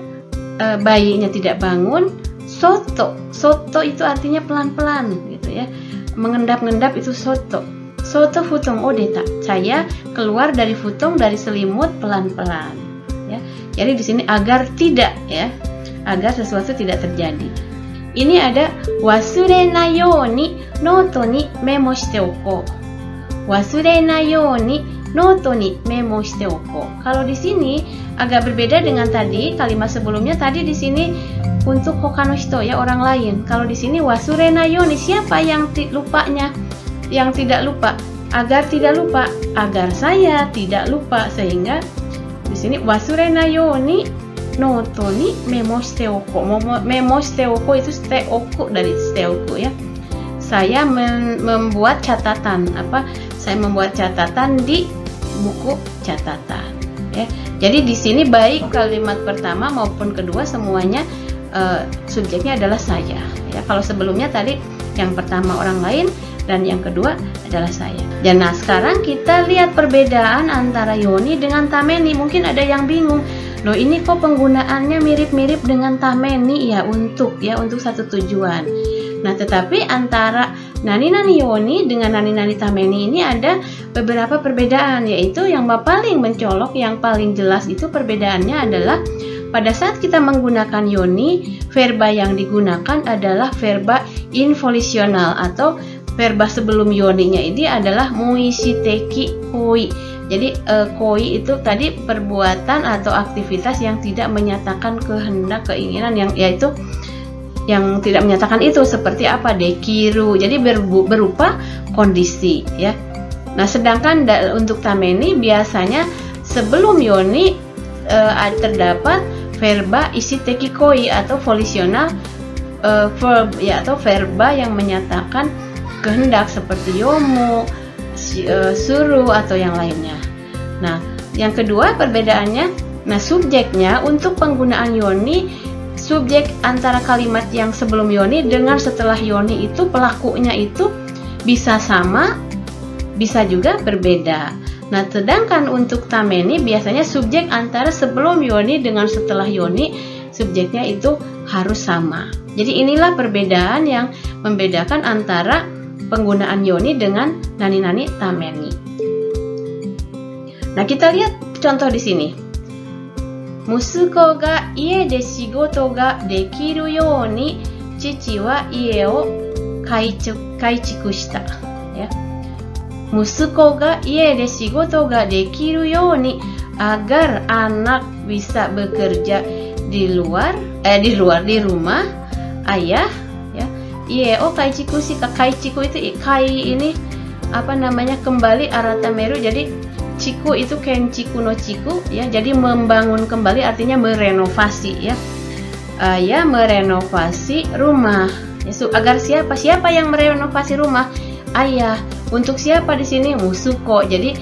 bayinya tidak bangun, soto. Soto itu artinya pelan-pelan gitu ya. Mengendap-endap itu soto. Soto futong o deta. Saya keluar dari futong, dari selimut pelan-pelan ya. Jadi di sini agar tidak ya. Agar sesuatu tidak terjadi. Ini ada wasurei yo ni noto ni memo shite oko. Wasurei yo ni noto ni memo shite oko. Kalau di sini agak berbeda dengan tadi kalimat sebelumnya. Tadi di sini untuk hokano hito ya, orang lain. Kalau di sini wasurei yo ni, siapa yang lupanya? Yang tidak lupa. Agar tidak lupa, agar saya tidak lupa, sehingga di sini wasurei yo ni noto ni memo shite oko. Memo shite oko itu shite oku dari shite oku ya. Saya membuat catatan apa? Saya membuat catatan di buku catatan ya. Jadi di sini baik kalimat pertama maupun kedua semuanya subjeknya adalah saya ya. Kalau sebelumnya tadi yang pertama orang lain dan yang kedua adalah saya. Dan nah sekarang kita lihat perbedaan antara yoni dengan tameni. Mungkin ada yang bingung. Loh ini kok penggunaannya mirip-mirip dengan tameni ya untuk satu tujuan. Nah tetapi antara nani-nani yoni dengan nani-nani tameni ini ada beberapa perbedaan, yaitu yang paling mencolok, yang paling jelas itu perbedaannya adalah pada saat kita menggunakan yoni, verba yang digunakan adalah verba involisional atau verba sebelum yoninya ini adalah muishiteki koi. Jadi koi itu tadi perbuatan atau aktivitas yang tidak menyatakan kehendak, keinginan, yang yaitu yang tidak menyatakan itu seperti apa, dekiru. Jadi berupa kondisi ya. Nah, sedangkan untuk tameni biasanya sebelum yoni terdapat verba ishiteki koi atau volisional verb ya, atau verba yang menyatakan kehendak seperti yomu, suruh atau yang lainnya. Nah, yang kedua perbedaannya, nah subjeknya untuk penggunaan yoni, subjek antara kalimat yang sebelum yoni dengan setelah yoni itu pelakunya itu bisa sama, bisa juga berbeda. Nah, sedangkan untuk tameni biasanya subjek antara sebelum yoni dengan setelah yoni subjeknya itu harus sama. Jadi inilah perbedaan yang membedakan antara penggunaan yoni dengan nani-nani tameni. Nah, kita lihat contoh di sini. Musuko ga ie de shigoto ga dekiru you ni chichi wa ie o kaichiku shita. Ya. Musuko ga ie de shigoto ga dekiru you ni, agar anak bisa bekerja di rumah ayah ya. Ie o kaichiku shita. Kaichiku itu kai ini apa namanya, kembali aratameru. Jadi ciku itu kenchiku no ciku ya, jadi membangun kembali artinya merenovasi ya. Ya merenovasi rumah ya, agar siapa yang merenovasi rumah? Ayah. Untuk siapa di sini? Musuko. Jadi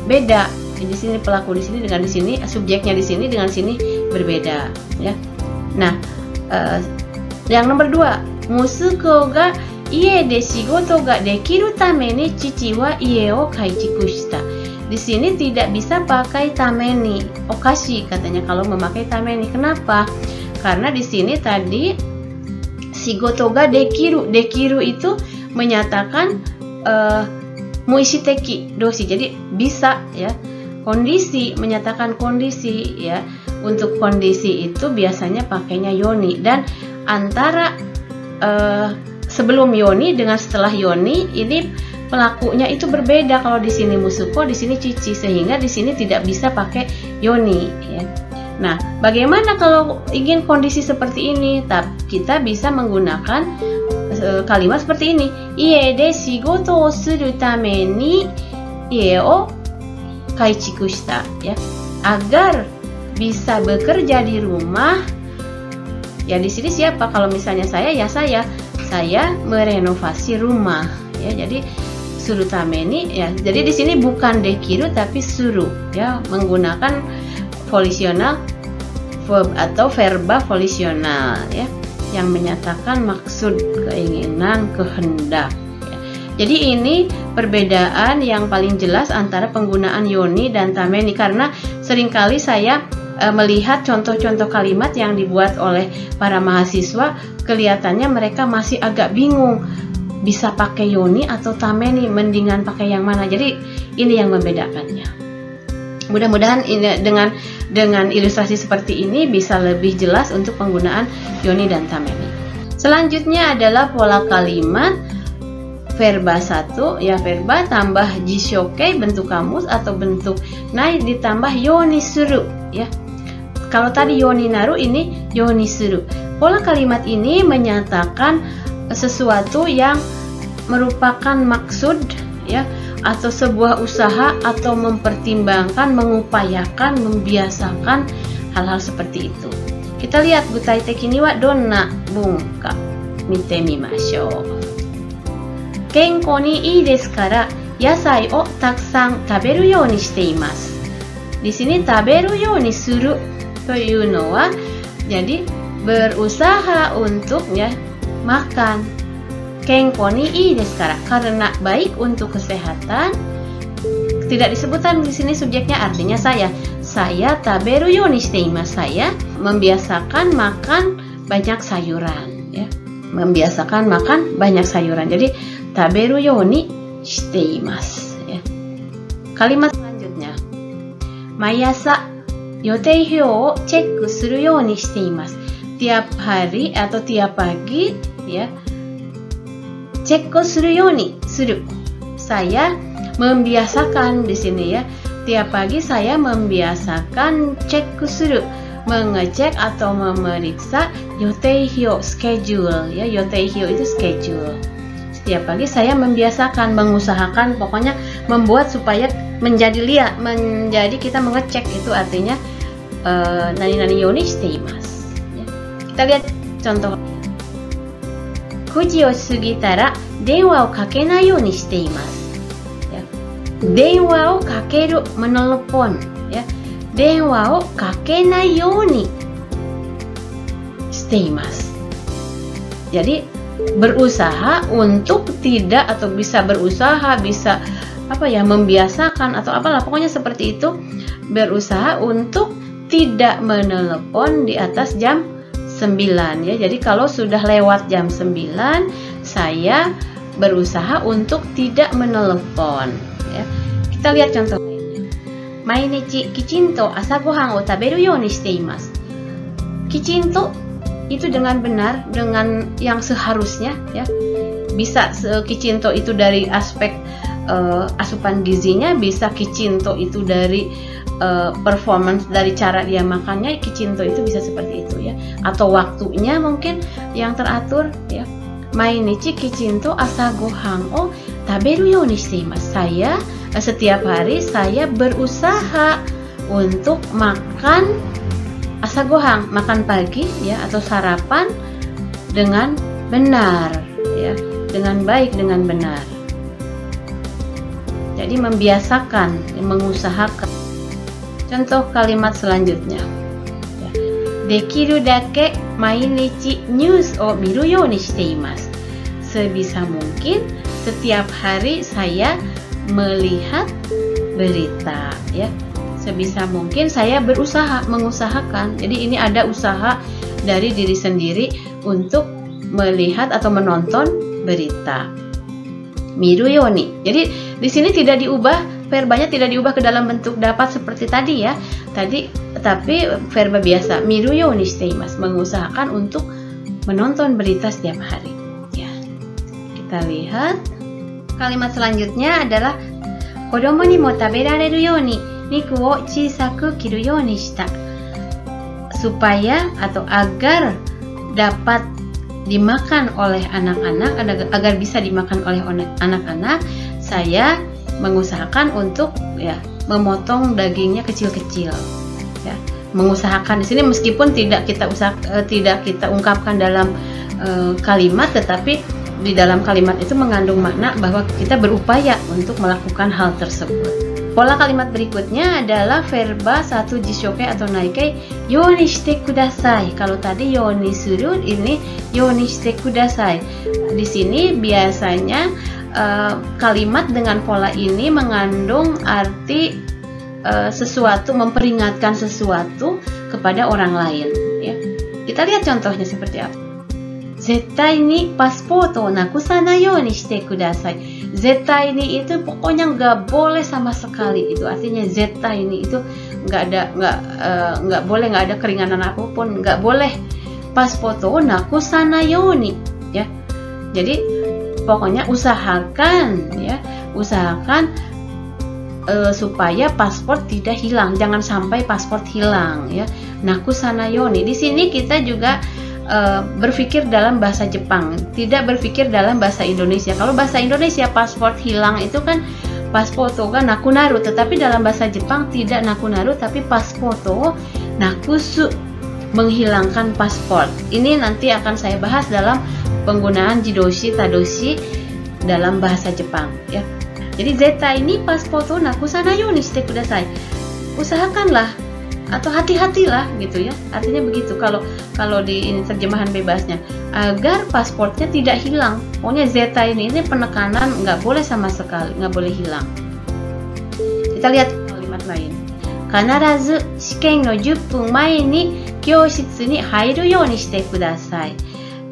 beda di sini pelaku di sini dengan di sini, subjeknya di sini dengan sini berbeda ya. Nah, yang nomor 2, musuko ga ie de shigoto ga dekiru tame ni chichi wa ie o kaichiku shita. Di sini tidak bisa pakai tameni, okashi katanya kalau memakai tameni. Kenapa? Karena di sini tadi shigoto ga dekiru. Dekiru itu menyatakan muishiteki doshi. Jadi bisa ya. Kondisi, menyatakan kondisi ya. Untuk kondisi itu biasanya pakainya yoni, dan antara sebelum yoni dengan setelah yoni ini pelakunya itu berbeda. Kalau di sini musuko, di sini cici, sehingga di sini tidak bisa pakai yoni ya. Nah, bagaimana kalau ingin kondisi seperti ini? Kita bisa menggunakan kalimat seperti ini. Ie de shigoto o suru tame ni ie o kaichiku shita ya. Agar bisa bekerja di rumah, Ya di sini siapa? Kalau misalnya saya, ya saya merenovasi rumah ya. Jadi suru tameni ya. Jadi di sini bukan dekiru tapi suru ya, menggunakan volisional verb atau verba volisional ya, yang menyatakan maksud, keinginan, kehendak. Jadi ini perbedaan yang paling jelas antara penggunaan yoni dan tameni, karena seringkali saya melihat contoh-contoh kalimat yang dibuat oleh para mahasiswa, kelihatannya mereka masih agak bingung bisa pakai yoni atau tameni, mendingan pakai yang mana. Jadi ini yang membedakannya. Mudah-mudahan dengan ilustrasi seperti ini bisa lebih jelas untuk penggunaan yoni dan tameni. Selanjutnya adalah pola kalimat verba 1 ya, verba tambah jishoke bentuk kamus atau bentuk nai ditambah yoni suru ya. Kalau tadi yoni naru, ini yoni suru. Pola kalimat ini menyatakan sesuatu yang merupakan maksud ya, atau sebuah usaha, atau mempertimbangkan, mengupayakan, membiasakan hal-hal seperti itu. Kita lihat gutai teki ni wa donna bunka mite mimashou. Kenkou ni ii desu kara yasai o takusan taberu you ni shite imasu. Di sini taberu you ni suru to iu no wa, jadi berusaha untuk ya makan. Kenkou ni ii desu kara, karena baik untuk kesehatan. Tidak disebutkan di sini subjeknya, artinya saya. Saya taberu you ni shite imasu, saya membiasakan makan banyak sayuran ya. Membiasakan makan banyak sayuran. Jadi taberu you ni shite imasu ya. Kalimat selanjutnya, Mayasa yotei hyou o cek suru you ni shite imasu. Tiap hari atau tiap pagi ya, cek suru you ni suru. Saya membiasakan di sini ya. Tiap pagi saya membiasakan cek suru, mengecek atau memeriksa yotei hyou, schedule ya. Yotei hyou itu schedule. Setiap pagi saya membiasakan, mengusahakan, pokoknya membuat supaya menjadi kita mengecek, itu artinya nani-nani yoni shite imasu ya. Kita lihat contoh. 9時を過ぎたら電話をかけないようにしていますya. 電話をかける menelepon ya. 電話をかけないようにしています。 Jadi berusaha untuk tidak, atau bisa berusaha, bisa apa ya, membiasakan atau apalah, pokoknya seperti itu. Berusaha untuk tidak menelepon di atas jam 9 ya. Jadi kalau sudah lewat jam 9, saya berusaha untuk tidak menelepon ya. Kita lihat contoh lainnya. Mainichi kichinto asa gohan o taberu you ni shite imasu. Kichinto itu dengan benar, dengan yang seharusnya ya. Bisa kichinto itu dari aspek asupan gizinya, bisa kichinto itu dari performance, dari cara dia makannya. Kichinto itu bisa seperti itu ya, atau waktunya mungkin yang teratur ya. Mainichi kichinto asa gohan o taberu you ni shite imasu. Saya setiap hari saya berusaha untuk makan asa gohan, makan pagi ya, atau sarapan dengan benar ya, dengan baik, dengan benar. Jadi membiasakan, mengusahakan. Contoh kalimat selanjutnya ya. Dekiru dake mainichi news o miru you ni shite imasu. Sebisa mungkin setiap hari saya melihat berita ya. Sebisa mungkin saya berusaha, mengusahakan. Jadi ini ada usaha dari diri sendiri untuk melihat atau menonton berita. Miru you ni. Jadi di sini tidak diubah, verbanya tidak diubah ke dalam bentuk dapat seperti tadi ya. Tapi verba biasa, miru you ni shite imasu, mengusahakan untuk menonton berita setiap hari ya. Kita lihat kalimat selanjutnya adalah kodomo ni mo taberareru you ni niku wo chisaku kiru you ni shita. Supaya atau agar dapat dimakan oleh anak-anak, agar bisa dimakan oleh anak-anak, saya mengusahakan untuk ya memotong dagingnya kecil-kecil ya. mengusahakan di sini meskipun tidak kita ungkapkan dalam kalimat, tetapi di dalam kalimat itu mengandung makna bahwa kita berupaya untuk melakukan hal tersebut. Pola kalimat berikutnya adalah verba satu jishoke atau naikai yoni shite kudasai. Kalau tadi yoni suru, ini yoni shite kudasai. Di sini biasanya kalimat dengan pola ini mengandung arti sesuatu, memperingatkan sesuatu kepada orang lain. Ya. Kita lihat contohnya seperti apa. Zettai ni pasporto nakusanai yoni shite kudasai. Zettai ni itu pokoknya nggak boleh sama sekali. Itu artinya zettai ni itu nggak boleh, nggak ada keringanan apapun, nggak boleh. Pasporto nakusanai yoni, ya. Jadi pokoknya usahakan supaya paspor tidak hilang, jangan sampai paspor hilang, ya. Nakusanai yoni. Di sini kita juga berpikir dalam bahasa Jepang, tidak berpikir dalam bahasa Indonesia. Kalau bahasa Indonesia paspor hilang itu kan pasporto kan nakunaru, tetapi dalam bahasa Jepang tidak nakunaru tapi pasporto nakusu, menghilangkan paspor. Ini nanti akan saya bahas dalam penggunaan jidoshi tadoshi dalam bahasa Jepang, ya. Jadi zettai ini pasporto nakusanai yoni shite kudasai. Usahakanlah atau hati-hatilah gitu, ya. Artinya begitu kalau di ini terjemahan bebasnya, agar pasportnya tidak hilang. Pokoknya zettai ini penekanan nggak boleh sama sekali, nggak boleh hilang. Kita lihat kalimat lain. Kanarazu shiken no 10分前に教室に入るようにしてください.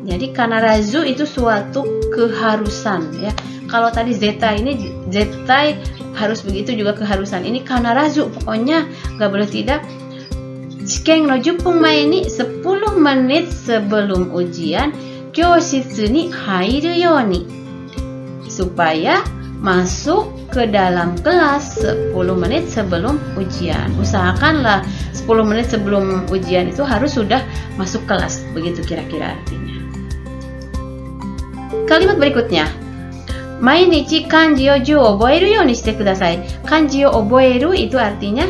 Jadi kanarazu itu suatu keharusan, ya. Kalau tadi zettai ini zettai harus begitu, juga keharusan. Ini kanarazu, pokoknya nggak boleh tidak. Shiken no 10分前に10 menit sebelum ujian kyōshitsu ni hairu yoni, supaya masuk ke dalam kelas 10 menit sebelum ujian. Usahakanlah 10 menit sebelum ujian itu harus sudah masuk kelas, begitu kira-kira artinya. Kalimat berikutnya, mainichi kanji o 10 oboeru you ni shite kudasai. Kanji o oboeru itu artinya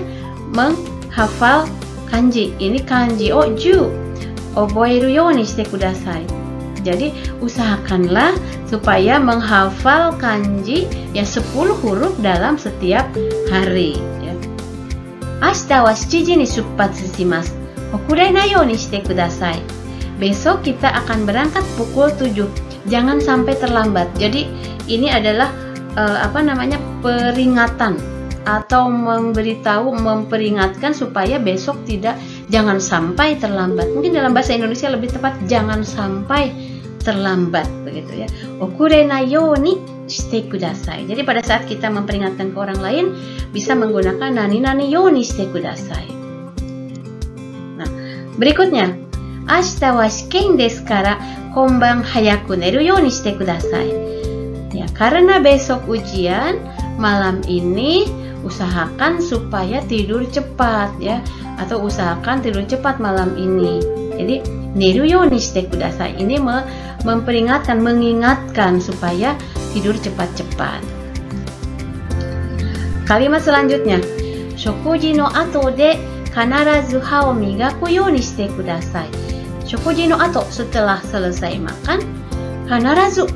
menghafal kanji. Ini kanji o 10 oboeru you ni shite kudasai. Jadi usahakanlah supaya menghafal kanji ya 10 huruf dalam setiap hari, ya. Ashita wa 7 ji ni shupatsu shimasu. Okurenai you ni shite kudasai. Besok kita akan berangkat pukul 7. Jangan sampai terlambat. Jadi ini adalah peringatan atau memperingatkan supaya besok jangan sampai terlambat. Mungkin dalam bahasa Indonesia lebih tepat jangan sampai terlambat, begitu, ya. Okurenai you ni shite kudasai. Jadi pada saat kita memperingatkan ke orang lain bisa menggunakan nani you ni shite kudasai. Nah, berikutnya, ashita wa shiken desu kara konban hayaku neru you ni shite kudasai. Ya, karena besok ujian, malam ini usahakan supaya tidur cepat, ya, atau usahakan tidur cepat malam ini. Jadi neru you ni shite kudasai ini memperingatkan, mengingatkan supaya tidur cepat-cepat. Kalimat selanjutnya, shokuji no ato de kanarazu ha o migaku you ni shite kudasai. Shokuji no ato, setelah selesai makan, kanarazu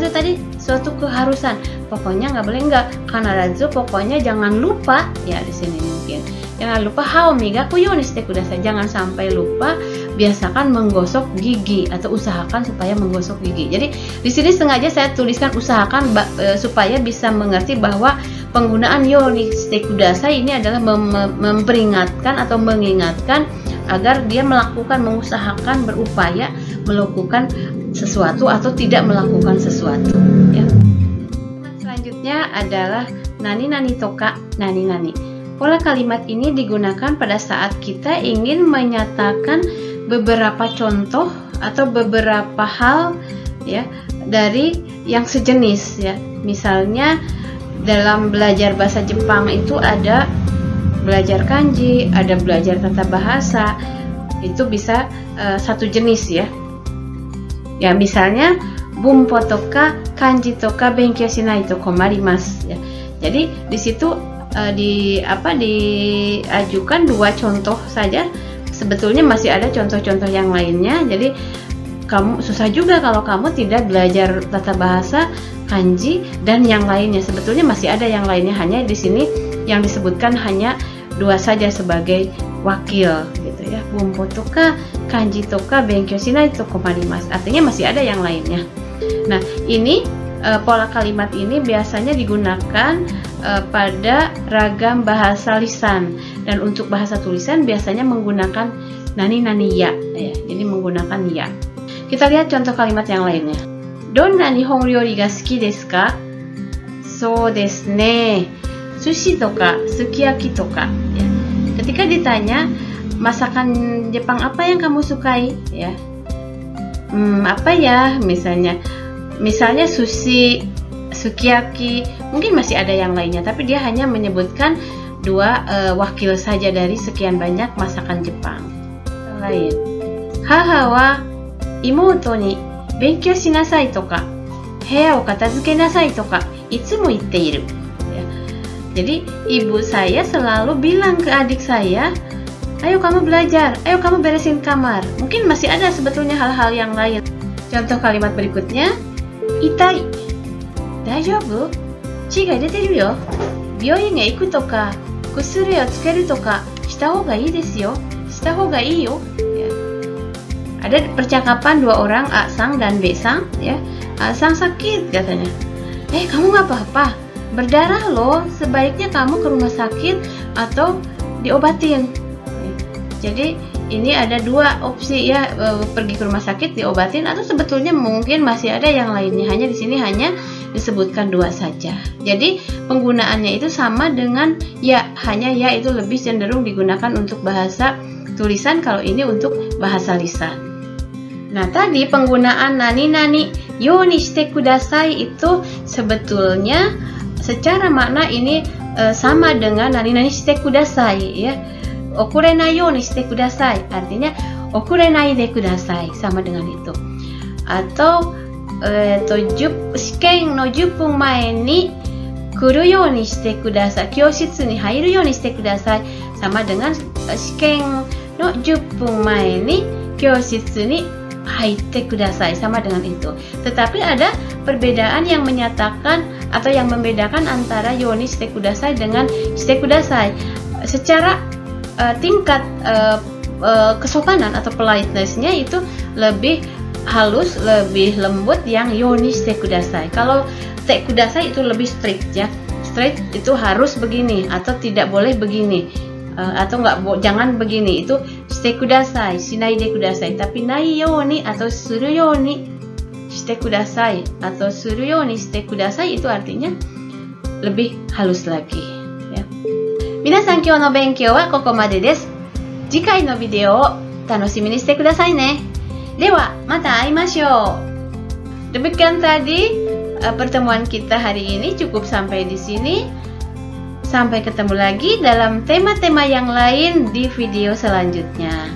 tadi suatu keharusan, pokoknya nggak boleh nggak. Kanarazu pokoknya jangan lupa, ya, di sini mungkin jangan lupa ha o migaku you ni shite kudasai. Jangan sampai lupa, biasakan menggosok gigi atau usahakan supaya menggosok gigi. Jadi di sini sengaja saya tuliskan usahakan supaya bisa mengerti bahwa penggunaan you ni shite kudasai ini adalah memperingatkan atau mengingatkan agar dia mengusahakan, berupaya melakukan sesuatu atau tidak melakukan sesuatu, ya. Selanjutnya adalah nani toka nani. Pola kalimat ini digunakan pada saat kita ingin menyatakan beberapa contoh atau beberapa hal, ya, dari yang sejenis, ya. Misalnya dalam belajar bahasa Jepang itu ada belajar kanji, ada belajar tata bahasa, itu bisa satu jenis, ya. Ya, misalnya bunpo toka kanji toka benkyou shinai to komarimasu, ya. Jadi di situ diajukan 2 contoh saja. Sebetulnya masih ada contoh-contoh yang lainnya. Jadi kamu susah juga kalau kamu tidak belajar tata bahasa, kanji, dan yang lainnya. Sebetulnya masih ada yang lainnya, hanya di sini yang disebutkan hanya 2 saja sebagai wakil gitu ya. Bunpo toka kanji toka benkyou shinai to komarimasu. Artinya masih ada yang lainnya. Nah, ini pola kalimat ini biasanya digunakan pada ragam bahasa lisan, dan untuk bahasa tulisan biasanya menggunakan nani ya, jadi menggunakan ya. Kita lihat contoh kalimat yang lainnya. Donna nihon ryori ga suki desu ka? So desu ne. Sushi toka, sukiyaki toka. Ya. Ketika ditanya masakan Jepang apa yang kamu sukai, ya, apa ya, misalnya sushi, sukiyaki, mungkin masih ada yang lainnya, tapi dia hanya menyebutkan 2 wakil saja dari sekian banyak masakan Jepang. Lain. Haha wa imoto ni benkyou shinasai toka, heya o katazuke nasai toka, itsumo itteiru. Ya. Jadi ibu saya selalu bilang ke adik saya, ayo kamu belajar, ayo kamu beresin kamar. Mungkin masih ada sebetulnya hal-hal yang lain. Contoh kalimat berikutnya, itai, daijoubu? Chi ga deteru yo. Byoin ga iku toka, kusuri o tsukeru toka, shita houga ii desu yo. Shita houga ii yo. Ya. Ada percakapan 2 orang, A Sang dan B Sang, ya. A Sang sakit katanya. Kamu nggak apa-apa, berdarah loh, sebaiknya kamu ke rumah sakit atau diobatin. Jadi ini ada 2 opsi ya, pergi ke rumah sakit, diobatin, atau sebetulnya mungkin masih ada yang lainnya. Hanya di sini hanya disebutkan 2 saja. Jadi penggunaannya itu sama dengan ya, hanya ya itu lebih cenderung digunakan untuk bahasa tulisan, kalau ini untuk bahasa lisan. Nah, tadi penggunaan nani yo ni shite kudasai itu sebetulnya secara makna ini sama dengan nani shite kudasai ya. Okurenai yo ni shite kudasai, artinya okurenai de kudasai, sama dengan itu. Atau shiken no 10分前に来るようにしてください。教室に入るようにしてください。sama dengan shiken no 10分前に教室に入ってください, sama dengan itu. Tetapi ada perbedaan yang menyatakan atau yang membedakan antara yo ni shite kudasai dengan shite kudasai. Secara tingkat kesopanan atau politeness-nya itu lebih halus, lebih lembut yang yo ni shite kudasai. Kalau shite kudasai itu lebih strict ya. Strict itu harus begini atau tidak boleh begini. Atau jangan begini, itu shite kudasai, shinai de kudasai. Tapi nai yo ni atau suru yo ni shite kudasai atau suru yo ni shite kudasai itu artinya lebih halus lagi ya. Minasan kyou no benkyou wa kokomade desu. Jikai no video o tanoshimi ni shite kudasai ne. Dewa, mata aimashou. Demikian tadi pertemuan kita hari ini, cukup sampai di sini. Sampai ketemu lagi dalam tema-tema yang lain di video selanjutnya.